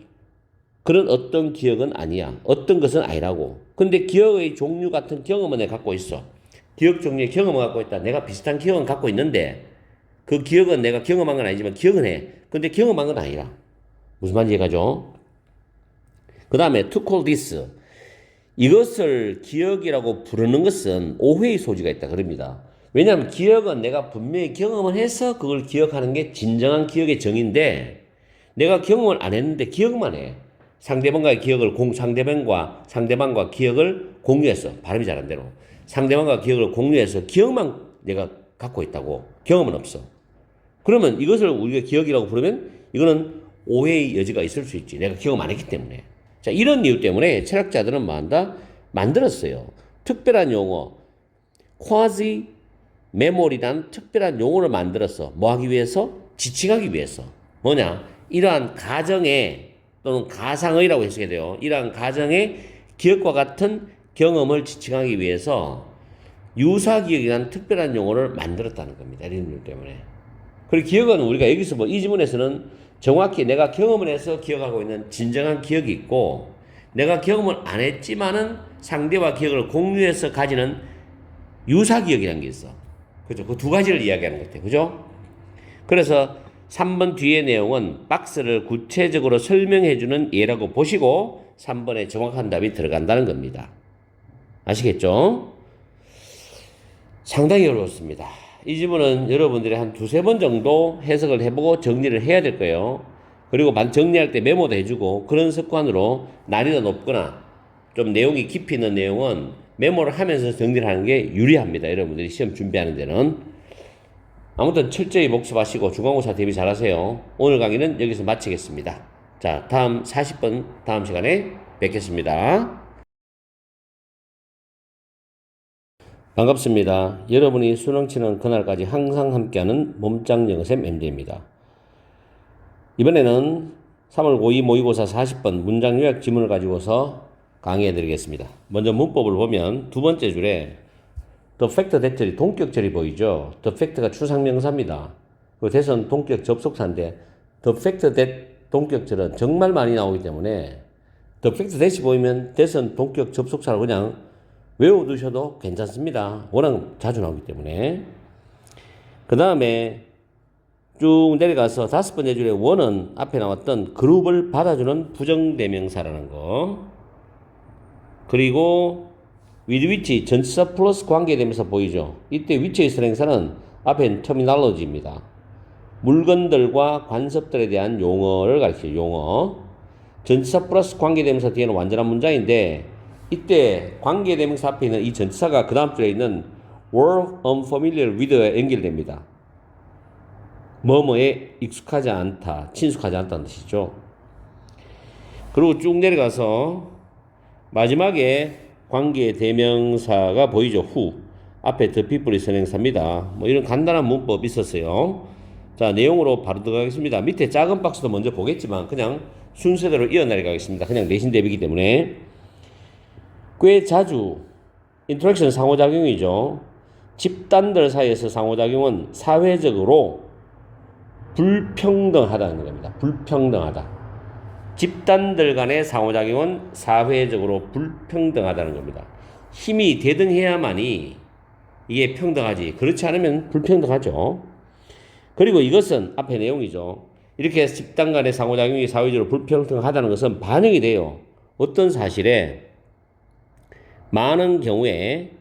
그런 어떤 기억은 아니야. 어떤 것은 아니라고. 근데 기억의 종류 같은 경험은 내가 갖고 있어. 기억 종류의 경험을 갖고 있다. 내가 비슷한 기억은 갖고 있는데 그 기억은 내가 경험한 건 아니지만 기억은 해. 근데 경험한 건 아니라. 무슨 말인지 이해가죠? 그 다음에 to call this. 이것을 기억이라고 부르는 것은 오해의 소지가 있다 그럽니다. 왜냐하면 기억은 내가 분명히 경험을 해서 그걸 기억하는 게 진정한 기억의 정의인데 내가 경험을 안 했는데 기억만 해. 상대방과 기억을 공유해서 발음이 잘 안 되노. 상대방과 기억을 공유해서 기억만 내가 갖고 있다고 경험은 없어. 그러면 이것을 우리가 기억이라고 부르면 이거는 오해의 여지가 있을 수 있지. 내가 기억을 안 했기 때문에. 자, 이런 이유 때문에 철학자들은 뭐 한다? 만들었어요. 특별한 용어, quasi memory라는 특별한 용어를 만들었어. 뭐 하기 위해서? 지칭하기 위해서. 뭐냐? 이러한 가정의 또는 가상의라고 해석해야 돼요. 이러한 가정의 기억과 같은 경험을 지칭하기 위해서 유사기억이라는 특별한 용어를 만들었다는 겁니다. 이런 이유 때문에. 그리고 기억은 우리가 여기서 뭐 이 지문에서는 정확히 내가 경험을 해서 기억하고 있는 진정한 기억이 있고 내가 경험을 안 했지만은 상대와 기억을 공유해서 가지는 유사기억이라는 게 있어. 그죠? 그 두 가지를 이야기하는 것 같아요. 그죠? 그래서 3번 뒤의 내용은 박스를 구체적으로 설명해주는 예라고 보시고 3번에 정확한 답이 들어간다는 겁니다. 아시겠죠? 상당히 어렵습니다. 이 지문은 여러분들이 한 두세 번 정도 해석을 해보고 정리를 해야 될 거예요. 그리고 정리할 때 메모도 해주고 그런 습관으로 난이도 높거나 좀 내용이 깊이 있는 내용은 메모를 하면서 정리를 하는 게 유리합니다. 여러분들이 시험 준비하는 데는. 아무튼 철저히 복습하시고 중간고사 대비 잘하세요. 오늘 강의는 여기서 마치겠습니다. 자, 다음 40분 다음 시간에 뵙겠습니다. 반갑습니다. 여러분이 수능 치는 그날까지 항상 함께하는 몸짱 영어쌤 MJ입니다. 이번에는 3월 고2 모의고사 40번 문장 요약 지문을 가지고서 강의해 드리겠습니다. 먼저 문법을 보면 두 번째 줄에 the fact that절이 동격절이 보이죠. the fact가 추상명사입니다. 그 that은 동격 접속사인데 the fact that 동격절은 정말 많이 나오기 때문에 the fact that이 보이면 that은 동격 접속사를 그냥 외워두셔도 괜찮습니다. 워낙 자주 나오기 때문에. 그 다음에 쭉 내려가서 다섯 번째 줄에 원은 앞에 나왔던 그룹을 받아주는 부정대명사라는 거. 그리고 with which 전치사 플러스 관계되면서 보이죠. 이때 which의 선행사는 앞엔 terminology입니다. 물건들과 관습들에 대한 용어를 가리켜요. 용어. 전치사 플러스 관계대명사 뒤에는 완전한 문장인데 이때 관계대명사 앞에 있는 이 전치사가 그 다음 줄에 있는 were unfamiliar with에 연결됩니다. 뭐뭐에 익숙하지 않다, 친숙하지 않다는 뜻이죠. 그리고 쭉 내려가서 마지막에 관계대명사가 보이죠. who. 앞에 the people이 선행사입니다. 뭐 이런 간단한 문법이 있었어요. 자, 내용으로 바로 들어가겠습니다. 밑에 작은 박스도 먼저 보겠지만 그냥 순서대로 이어나가겠습니다. 그냥 내신 대비이기 때문에. 꽤 자주 인터랙션 상호작용이죠. 집단들 사이에서 상호작용은 사회적으로 불평등하다는 겁니다. 불평등하다. 집단들 간의 상호작용은 사회적으로 불평등하다는 겁니다. 힘이 대등해야만이 이게 평등하지. 그렇지 않으면 불평등하죠. 그리고 이것은 앞에 내용이죠. 이렇게 해서 집단 간의 상호작용이 사회적으로 불평등하다는 것은 반영이 돼요. 어떤 사실에 많은 경우에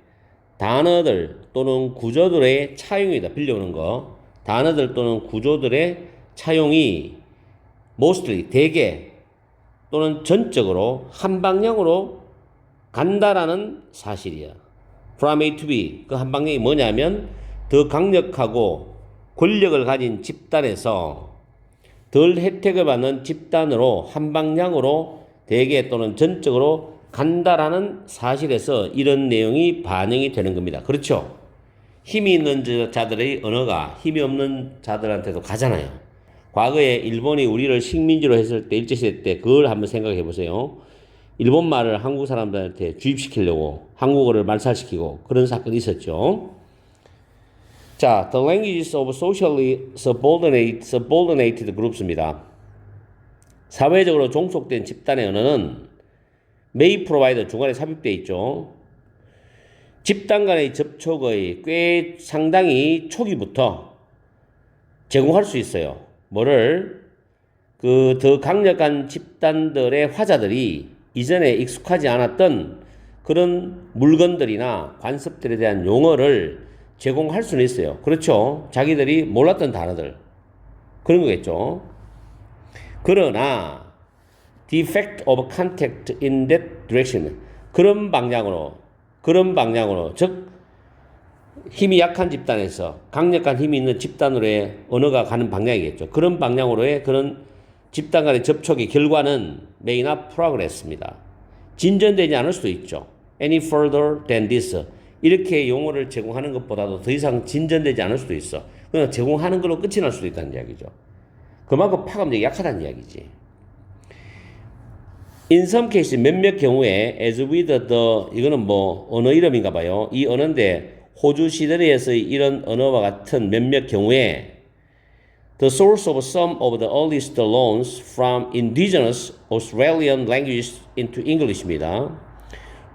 단어들 또는 구조들의 차용이다. 빌려오는 거. 단어들 또는 구조들의 차용이 mostly, 대개 또는 전적으로 한 방향으로 간다라는 사실이야. From A to B. 그 한 방향이 뭐냐면 더 강력하고 권력을 가진 집단에서 덜 혜택을 받는 집단으로 한 방향으로 대개 또는 전적으로 간다라는 사실에서 이런 내용이 반영이 되는 겁니다. 그렇죠? 힘이 있는 자들의 언어가 힘이 없는 자들한테도 가잖아요. 과거에 일본이 우리를 식민지로 했을 때 일제시대 때 그걸 한번 생각해 보세요. 일본 말을 한국 사람들한테 주입시키려고 한국어를 말살시키고 그런 사건이 있었죠. 자, the languages of socially subordinated groups입니다. 사회적으로 종속된 집단의 언어는 may provide 중간에 삽입되어 있죠. 집단 간의 접촉의 꽤 상당히 초기부터 제공할 수 있어요. 뭐를? 그 더 강력한 집단들의 화자들이 이전에 익숙하지 않았던 그런 물건들이나 관습들에 대한 용어를 제공할 수는 있어요. 그렇죠. 자기들이 몰랐던 단어들. 그런 거겠죠. 그러나 defect of contact in that direction. 그런 방향으로, 즉 힘이 약한 집단에서 강력한 힘이 있는 집단으로의 언어가 가는 방향이겠죠. 그런 방향으로의 그런 집단 간의 접촉의 결과는 may not progress입니다. 진전되지 않을 수도 있죠. any further than this. 이렇게 용어를 제공하는 것보다도 더 이상 진전되지 않을 수도 있어. 그냥 제공하는 걸로 끝이 날 수도 있다는 이야기죠. 그만큼 파급력이 약하다는 이야기지. In some cases, 몇몇 경우에 as with the, 이거는 뭐 언어 이름인가 봐요. 이 언어인데 호주 시드니에서의 이런 언어와 같은 몇몇 경우에 the source of some of the earliest loans from indigenous Australian languages into English입니다.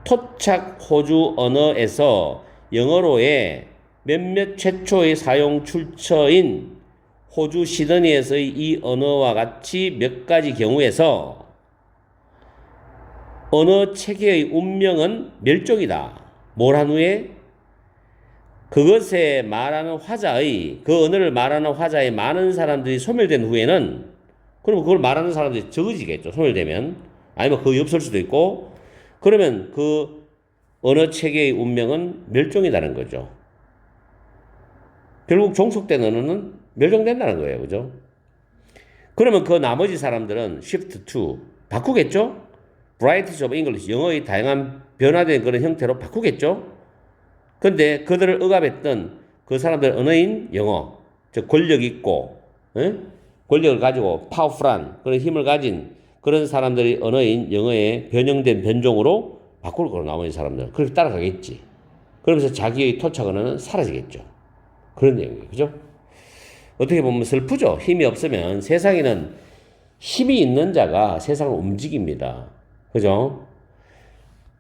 토착 호주 언어에서 영어로의 몇몇 최초의 사용 출처인 호주 시드니에서의 이 언어와 같이 몇 가지 경우에서 언어 체계의 운명은 멸종이다. 뭘 한 후에? 그것에 말하는 화자의, 그 언어를 말하는 화자의 많은 사람들이 소멸된 후에는, 그러면 그걸 말하는 사람들이 적어지겠죠. 소멸되면. 아니면 거의 없을 수도 있고, 그러면 그 언어 체계의 운명은 멸종이라는 거죠. 결국 종속된 언어는 멸종된다는 거예요. 그죠? 그러면 그 나머지 사람들은 shift to, 바꾸겠죠? varieties of English, 영어의 다양한 변화된 그런 형태로 바꾸겠죠? 근데 그들을 억압했던 그 사람들 언어인 영어, 즉 권력 있고, 권력을 가지고 파워풀한 그런 힘을 가진 그런 사람들이 언어인 영어의 변형된 변종으로 바꿀 거로 나머지 사람들은 그렇게 따라가겠지. 그러면서 자기의 토착 언어는 사라지겠죠. 그런 내용이에요. 그죠? 어떻게 보면 슬프죠. 힘이 없으면 세상에는 힘이 있는 자가 세상을 움직입니다. 그죠?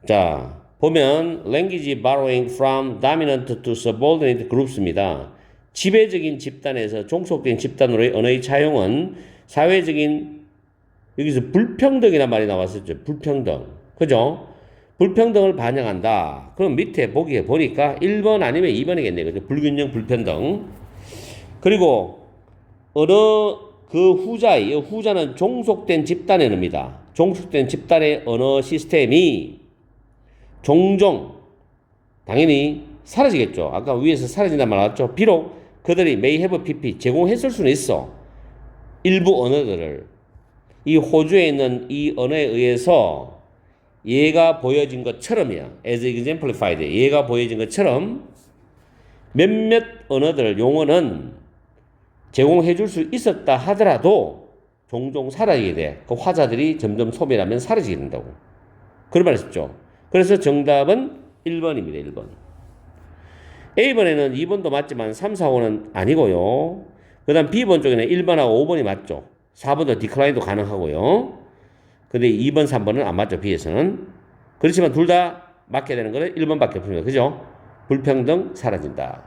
자, 보면 language borrowing from dominant to subordinate groups입니다. 지배적인 집단에서 종속된 집단으로의 언어의 차용은 사회적인, 여기서 불평등이란 말이 나왔었죠. 불평등. 그죠? 불평등을 반영한다. 그럼 밑에 보기에 보니까 1번 아니면 2번이겠네요. 그죠? 불균형, 불평등. 그리고 언어 그 후자의, 후자는 종속된 집단의 언어입니다. 종속된 집단의 언어 시스템이 종종 당연히 사라지겠죠. 아까 위에서 사라진단 말 나왔죠. 비록 그들이 may have pp 제공했을 수는 있어. 일부 언어들을 이 호주에 있는 이 언어에 의해서 얘가 보여진 것처럼이야. as exemplified. 얘가 보여진 것처럼 몇몇 언어들 용어는 제공해 줄 수 있었다 하더라도 종종 사라지게 돼. 그 화자들이 점점 소멸하면 사라지게 된다고. 그런 말 했었죠. 그래서 정답은 1번입니다. 1번. A번에는 2번도 맞지만 3, 4, 5는 아니고요. 그 다음 B번 쪽에는 1번하고 5번이 맞죠. 4번도 디클라인도 가능하고요. 근데 2번, 3번은 안 맞죠. B에서는. 그렇지만 둘 다 맞게 되는 거는 1번밖에 없습니다. 그죠? 불평등 사라진다.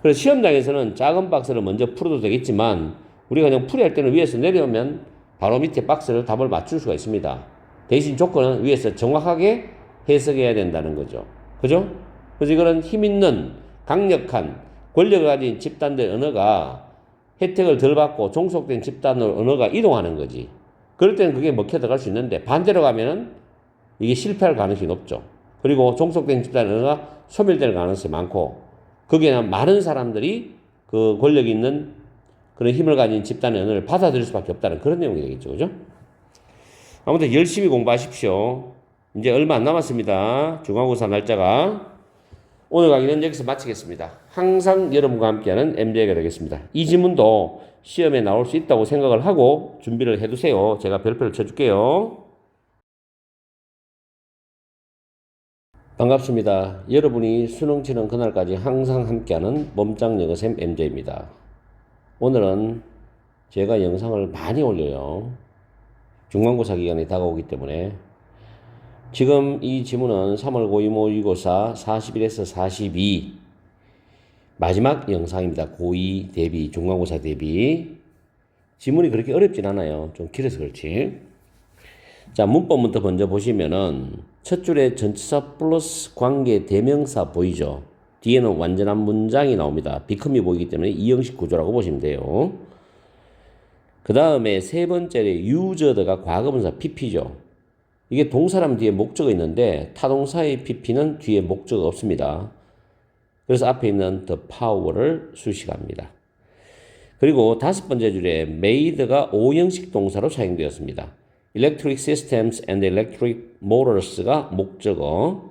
그래서 시험장에서는 작은 박스를 먼저 풀어도 되겠지만 우리가 그냥 풀이할 때는 위에서 내려오면 바로 밑에 박스를 답을 맞출 수가 있습니다. 대신 조건은 위에서 정확하게 해석해야 된다는 거죠. 그죠? 그래서 이거는 힘 있는 강력한 권력을 가진 집단들 언어가 혜택을 덜 받고 종속된 집단으로 언어가 이동하는 거지. 그럴 때는 그게 먹혀 들어갈 수 있는데 반대로 가면은 이게 실패할 가능성이 높죠. 그리고 종속된 집단 언어가 소멸될 가능성이 많고 거기에 많은 사람들이 그 권력 있는 그런 힘을 가진 집단의 언어를 받아들일 수밖에 없다는 그런 내용이 되겠죠. 그죠? 아무튼 열심히 공부하십시오. 이제 얼마 안 남았습니다. 중간고사 날짜가. 오늘 강의는 여기서 마치겠습니다. 항상 여러분과 함께하는 MJ가 되겠습니다. 이 지문도 시험에 나올 수 있다고 생각을 하고 준비를 해두세요. 제가 별표를 쳐줄게요. 반갑습니다. 여러분이 수능 치는 그날까지 항상 함께하는 몸짱 영어쌤 MJ입니다. 오늘은 제가 영상을 많이 올려요. 중간고사 기간이 다가오기 때문에 지금 이 지문은 3월 고2 모의고사 41에서 42 마지막 영상입니다. 고2 대비, 중간고사 대비. 지문이 그렇게 어렵진 않아요. 좀 길어서 그렇지. 자, 문법부터 먼저 보시면은 첫 줄에 전치사 플러스 관계 대명사 보이죠? 뒤에는 완전한 문장이 나옵니다. 비컴이 보이기 때문에 이 형식 구조라고 보시면 돼요. 그 다음에 세 번째에 유저드가 과거분사 PP죠. 이게 동사람 뒤에 목적어 있는데 타동사의 PP는 뒤에 목적어 없습니다. 그래서 앞에 있는 the power를 수식합니다. 그리고 다섯 번째 줄에 made가 오형식 동사로 사용되었습니다. electric systems and electric motors가 목적어,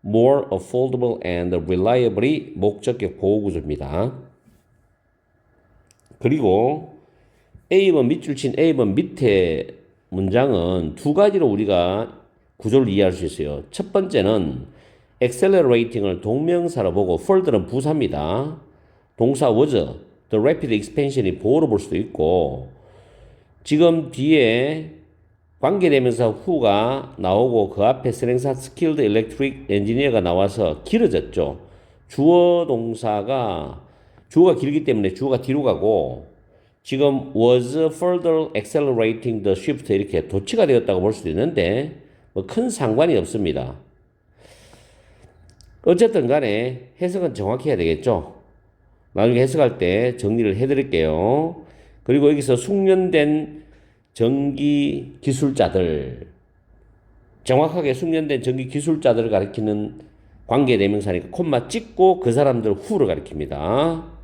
more affordable and reliably 목적격 보호구조입니다. 그리고 A번 밑줄 친 A번 밑에 문장은 두 가지로 우리가 구조를 이해할 수 있어요. 첫 번째는 accelerating을 동명사로 보고 further는 부사입니다. 동사 was, the rapid expansion이 보호로 볼 수도 있고 지금 뒤에 관계대명사 who가 나오고 그 앞에 선행사 skilled electric engineer가 나와서 길어졌죠. 주어가 길기 때문에 주어가 뒤로 가고 지금 was further accelerating the shift 이렇게 도치가 되었다고 볼 수도 있는데 뭐 큰 상관이 없습니다. 어쨌든 간에 해석은 정확히 해야 되겠죠. 나중에 해석할 때 정리를 해드릴게요. 그리고 여기서 숙련된 전기 기술자들, 정확하게 숙련된 전기 기술자들을 가리키는 관계대명사니까 콤마 찍고 그 사람들 who를 가리킵니다.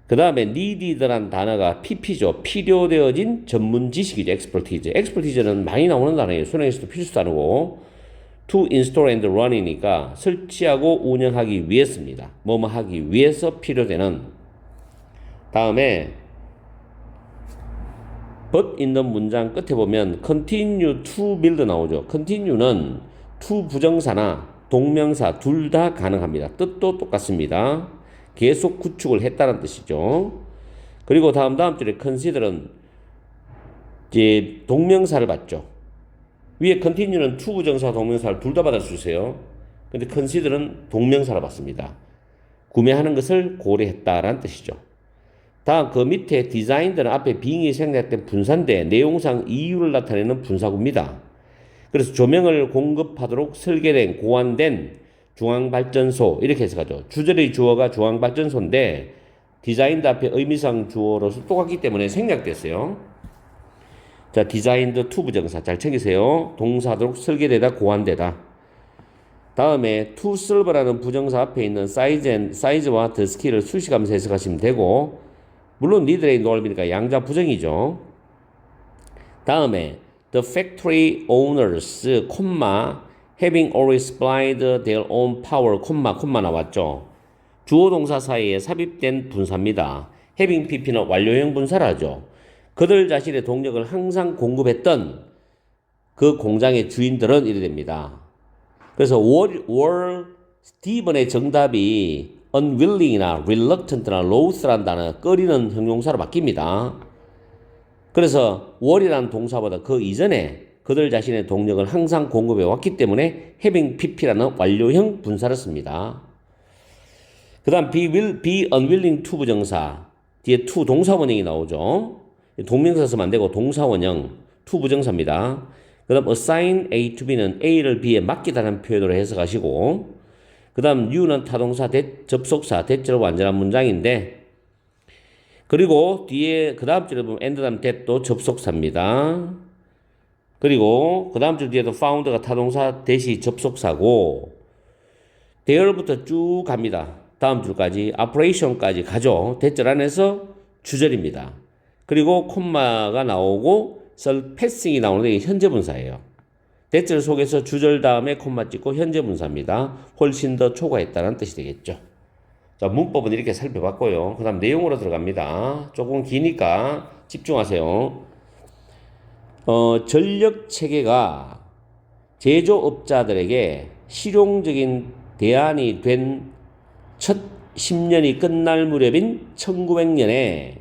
그 다음에 needed란 단어가 pp죠. 필요되어진 전문 지식이죠. expertise. expertise는 많이 나오는 단어예요. 수능에서도 필수 단어고 to install and run이니까 설치하고 운영하기 위해서입니다. 뭐뭐 하기 위해서 필요되는. 다음에 but 있는 문장 끝에 보면 continue to build 나오죠. continue는 to 부정사나 동명사 둘 다 가능합니다. 뜻도 똑같습니다. 계속 구축을 했다는 뜻이죠. 그리고 다음 줄에 consider는 이제 동명사를 받죠. 위에 continue는 to 부정사 동명사를 둘 다 받아주세요. 근데 consider는 동명사를 받습니다. 구매하는 것을 고려했다라는 뜻이죠. 다음 그 밑에 designed는 앞에 being이 생략된 분사인데 내용상 이유를 나타내는 분사구입니다. 그래서 조명을 공급하도록 설계된 고안된 중앙발전소 이렇게 해석하죠. 주절의 주어가 중앙발전소인데 디자인드 앞에 의미상 주어로서 똑같기 때문에 생략됐어요. 자, 디자인드 to 부정사 잘 챙기세요. 동사도록 설계되다 고안되다. 다음에 to serve라는 부정사 앞에 있는 size와 the skill을 수식하면서 해석하시면 되고 물론 니들의 넓이니까 양자 부정이죠. 다음에 the factory owners, having always supplied their own power, 콤마 나왔죠. 주어 동사 사이에 삽입된 분사입니다. having pp는 완료형 분사라죠. 그들 자신의 동력을 항상 공급했던 그 공장의 주인들은 이래 됩니다. 그래서 D번의 정답이 unwilling이나 reluctant나 loath라는 단어 꺼리는 형용사로 바뀝니다. 그래서 wall이라는 동사보다 그 이전에 그들 자신의 동력을 항상 공급해 왔기 때문에 having pp라는 완료형 분사를 씁니다. 그 다음 be unwilling to 부정사 뒤에 to 동사원형이 나오죠. 동명사 쓰면 안 되고 동사원형 to 부정사입니다. 그 다음 assign A to B는 A를 B에 맡기다는 표현으로 해석하시고 그 다음 you는 타동사 접속사 대체로 완전한 문장인데 그리고 뒤에 그 다음 줄에 보면 and 다음 that도 접속사입니다. 그리고 그 다음 줄 뒤에도 found가 타동사 대시 접속사고 there부터 쭉 갑니다. 다음 줄까지 operation까지 가죠. 대절 안에서 주절입니다. 그리고 콤마가 나오고 surpassing이 나오는데 이게 현재 분사예요. 대절 속에서 주절 다음에 콤마 찍고 현재 분사입니다. 훨씬 더 초과했다는 뜻이 되겠죠. 자, 문법은 이렇게 살펴봤고요. 그 다음 내용으로 들어갑니다. 조금 기니까 집중하세요. 전력 체계가 제조업자들에게 실용적인 대안이 된 첫 10년이 끝날 무렵인 1900년에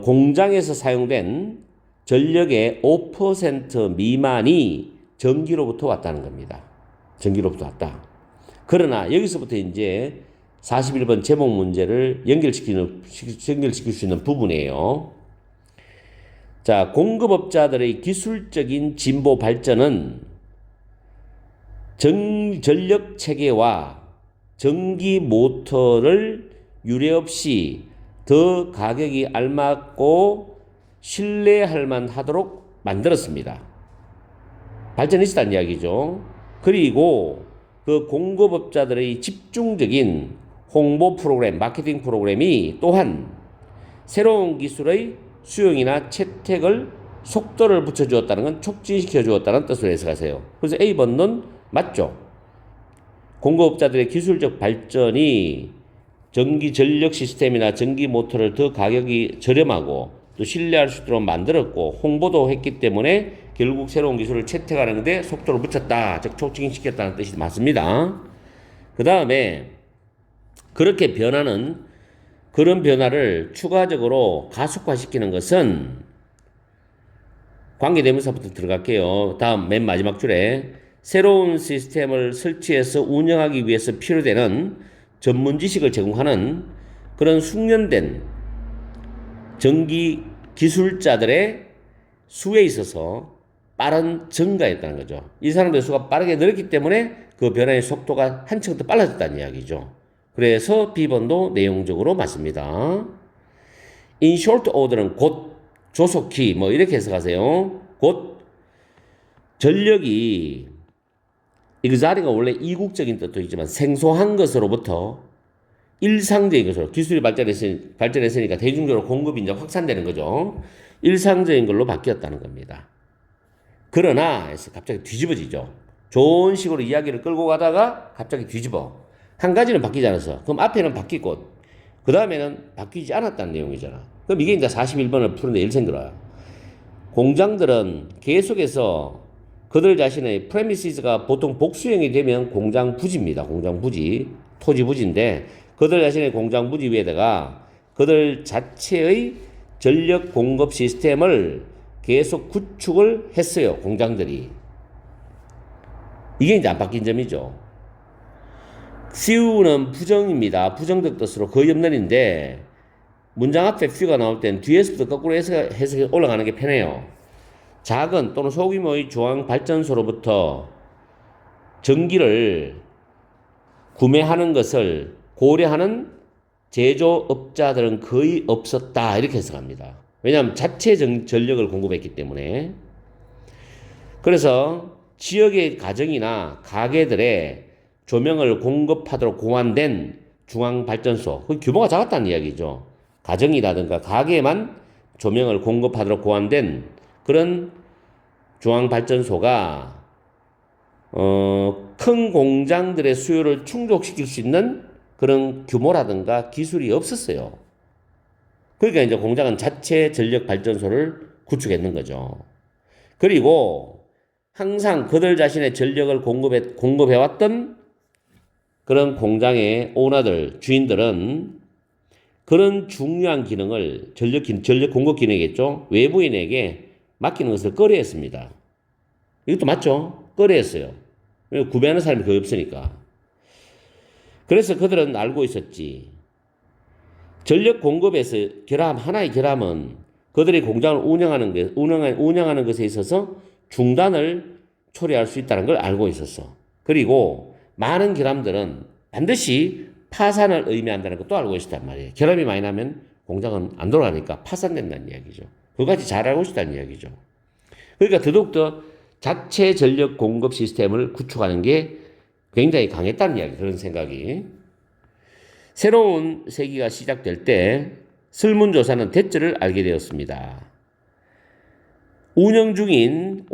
공장에서 사용된 전력의 5% 미만이 전기로부터 왔다는 겁니다. 전기로부터 왔다. 그러나 여기서부터 이제 41번 제목 문제를 연결시킬 수 있는 부분이에요. 자, 공급업자들의 기술적인 진보 발전은 전력 체계와 전기 모터를 유례없이 더 가격이 알맞고 신뢰할 만하도록 만들었습니다. 발전이 있었다는 이야기죠. 그리고 그 공급업자들의 집중적인 홍보 프로그램, 마케팅 프로그램이 또한 새로운 기술의 수용이나 채택을 속도를 붙여주었다는 건 촉진시켜 주었다는 뜻으로 해석하세요. 그래서 A번은 맞죠. 공급업자들의 기술적 발전이 전기 전력 시스템이나 전기 모터를 더 가격이 저렴하고 또 신뢰할 수 있도록 만들었고 홍보도 했기 때문에 결국 새로운 기술을 채택하는 데 속도를 붙였다, 즉 촉진시켰다는 뜻이 맞습니다. 그 다음에 그렇게 변하는 그런 변화를 추가적으로 가속화시키는 것은 관계대명사부터 들어갈게요. 다음 맨 마지막 줄에 새로운 시스템을 설치해서 운영하기 위해서 필요되는 전문 지식을 제공하는 그런 숙련된 전기 기술자들의 수에 있어서 빠른 증가였다는 거죠. 이 사람들의 수가 빠르게 늘었기 때문에 그 변화의 속도가 한층 더 빨라졌다는 이야기죠. 그래서 B번도 내용적으로 맞습니다. In short order는 곧, 조속히 뭐 이렇게 해석하세요. 곧 전력이 exotic가 원래 이국적인 뜻도 있지만 생소한 것으로부터 일상적인 것으로 기술이 발전했으니까 대중적으로 공급이 이제 확산되는 거죠. 일상적인 걸로 바뀌었다는 겁니다. 그러나 해서 갑자기 뒤집어지죠. 좋은 식으로 이야기를 끌고 가다가 갑자기 뒤집어. 한 가지는 바뀌지 않았어. 그럼 앞에는 바뀌고 그 다음에는 바뀌지 않았다는 내용이잖아. 그럼 이게 이제 41번을 푸는데 일생들어요. 공장들은 계속해서 그들 자신의 프레미시스가 보통 복수형이 되면 공장 부지입니다. 공장 부지, 토지 부지인데 그들 자신의 공장 부지 위에다가 그들 자체의 전력 공급 시스템을 계속 구축을 했어요. 공장들이. 이게 이제 안 바뀐 점이죠. few,는 부정입니다. 부정적 뜻으로 거의 없는 인데 문장 앞에 few가 나올 땐 뒤에서부터 거꾸로 해석이 올라가는 게 편해요. 작은 또는 소규모의 중앙 발전소로부터 전기를 구매하는 것을 고려하는 제조업자들은 거의 없었다. 이렇게 해석합니다. 왜냐하면 자체 전력을 공급했기 때문에. 그래서 지역의 가정이나 가게들의 조명을 공급하도록 고안된 중앙발전소, 그 규모가 작았다는 이야기죠. 가정이라든가 가게만 조명을 공급하도록 고안된 그런 중앙발전소가 큰 공장들의 수요를 충족시킬 수 있는 그런 규모라든가 기술이 없었어요. 그러니까 이제 공장은 자체 전력 발전소를 구축했는 거죠. 그리고 항상 그들 자신의 전력을 공급해왔던 그런 공장의 오너들, 주인들은 그런 중요한 기능을 전력 공급 기능이겠죠. 외부인에게 맡기는 것을 꺼려했습니다. 이것도 맞죠? 꺼려했어요. 구매하는 사람이 거의 없으니까. 그래서 그들은 알고 있었지. 전력 공급에서 하나의 결함은 그들이 공장을 운영하는 것에 있어서 중단을 초래할 수 있다는 걸 알고 있었어. 그리고 많은 결함들은 반드시 파산을 의미한다는 것도 알고 있었단 말이에요. 결함이 많이 나면 공장은 안 돌아가니까 파산된다는 이야기죠. 그것까지 잘 알고 있었다는 이야기죠. 그러니까 더더욱더 자체 전력 공급 시스템을 구축하는 게 굉장히 강했다는 이야기, 그런 생각이. 새로운 세기가 시작될 때 설문조사는 대처를 알게 되었습니다. 운영 중인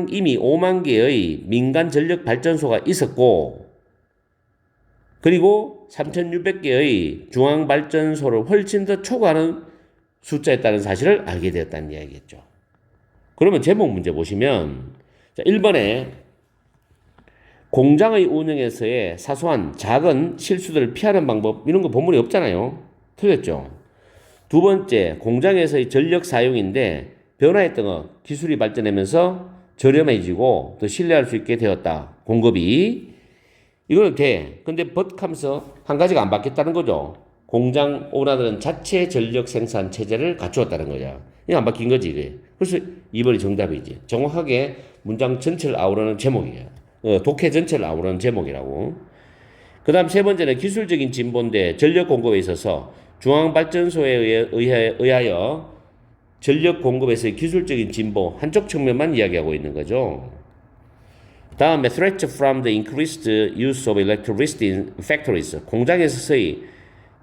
이미 5만 개의 민간 전력 발전소가 있었고, 그리고 3,600개의 중앙발전소를 훨씬 더 초과하는 숫자였다는 사실을 알게 되었다는 이야기겠죠. 그러면 제목 문제 보시면, 자, 1번에 공장의 운영에서의 사소한 작은 실수들을 피하는 방법, 이런 거 본문에 없잖아요. 틀렸죠. 두 번째, 공장에서의 전력 사용인데 변화했던 거, 기술이 발전하면서 저렴해지고 더 신뢰할 수 있게 되었다. 공급이. 이거는 돼. 근데 하면서 한 가지가 안 바뀌었다는 거죠. 공장 오너들은 자체 전력 생산 체제를 갖추었다는 거죠. 이거 안 바뀐 거지, 이게. 그래서 2번이 정답이지. 정확하게 문장 전체를 아우르는 제목이에요. 독해 전체를 아우르는 제목이라고. 그 다음 세 번째는 기술적인 진보인데 전력 공급에 있어서 중앙발전소에 의하여 전력 공급에서의 기술적인 진보 한쪽 측면만 이야기하고 있는 거죠. 다음에 threat from the increased use of electricity in factories. 공장에서의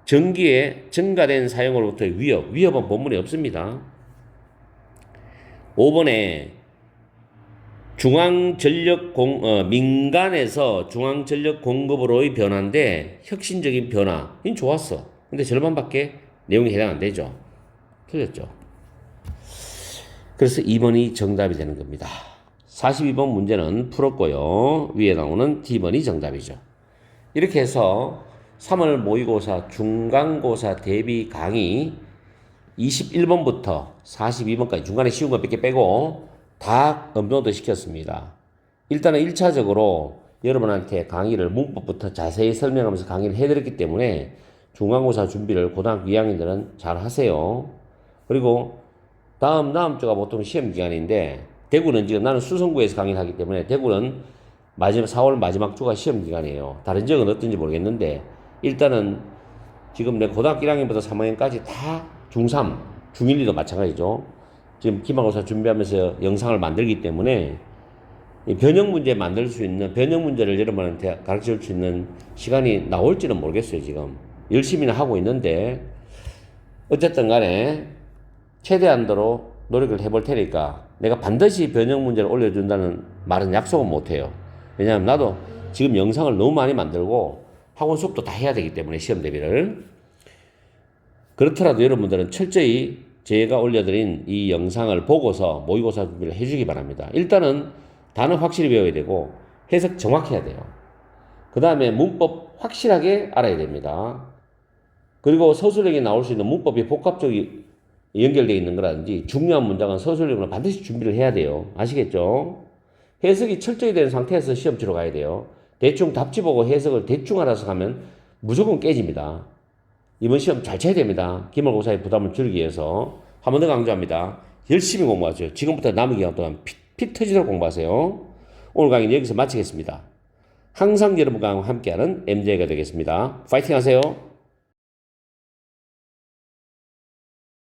전기의 증가된 사용으로부터의 위협은 본문에 없습니다. 5번에 민간에서 중앙전력 공급으로의 변화인데 혁신적인 변화. 이건 좋았어. 근데 절반밖에 내용이 해당 안 되죠. 틀렸죠. 그래서 2번이 정답이 되는 겁니다. 42번 문제는 풀었고요. 위에 나오는 D번이 정답이죠. 이렇게 해서 3월 모의고사 중간고사 대비 강의 21번부터 42번까지 중간에 쉬운 거 몇 개 빼고 다 업로드 시켰습니다. 일단은 1차적으로 여러분한테 강의를 문법부터 자세히 설명하면서 강의를 해드렸기 때문에 중간고사 준비를 고등학교 2학년들은 잘 하세요. 그리고 다음 주가 보통 시험 기간인데 대구는 지금 나는 수성구에서 강의를 하기 때문에 대구는 4월 마지막 주가 시험 기간이에요. 다른 지역은 어떤지 모르겠는데 일단은 지금 내 고등학교 1학년부터 3학년까지 다 중3, 중1, 2도 마찬가지죠. 지금 기말고사 준비하면서 영상을 만들기 때문에 이 변형 문제 만들 수 있는 변형 문제를 여러분한테 가르쳐 줄 수 있는 시간이 나올지는 모르겠어요. 지금 열심히는 하고 있는데 어쨌든 간에 최대한도로 노력을 해볼 테니까 내가 반드시 변형 문제를 올려준다는 말은 약속은 못해요. 왜냐하면 나도 지금 영상을 너무 많이 만들고 학원 수업도 다 해야 되기 때문에 시험 대비를. 그렇더라도 여러분들은 철저히 제가 올려드린 이 영상을 보고서 모의고사 준비를 해주기 바랍니다. 일단은 단어 확실히 배워야 되고 해석 정확해야 돼요. 그 다음에 문법 확실하게 알아야 됩니다. 그리고 서술형에 나올 수 있는 문법이 복합적으로 연결되어 있는 거라든지 중요한 문장은 서술형으로 반드시 준비를 해야 돼요. 아시겠죠? 해석이 철저히 된 상태에서 시험 치러 가야 돼요. 대충 답지 보고 해석을 대충 알아서 가면 무조건 깨집니다. 이번 시험 잘 쳐야 됩니다. 기말고사의 부담을 줄이기 위해서 한 번 더 강조합니다. 열심히 공부하세요. 지금부터 남은 기간 동안 피 터지도록 공부하세요. 오늘 강의는 여기서 마치겠습니다. 항상 여러분과 함께하는 MJ가 되겠습니다. 파이팅 하세요.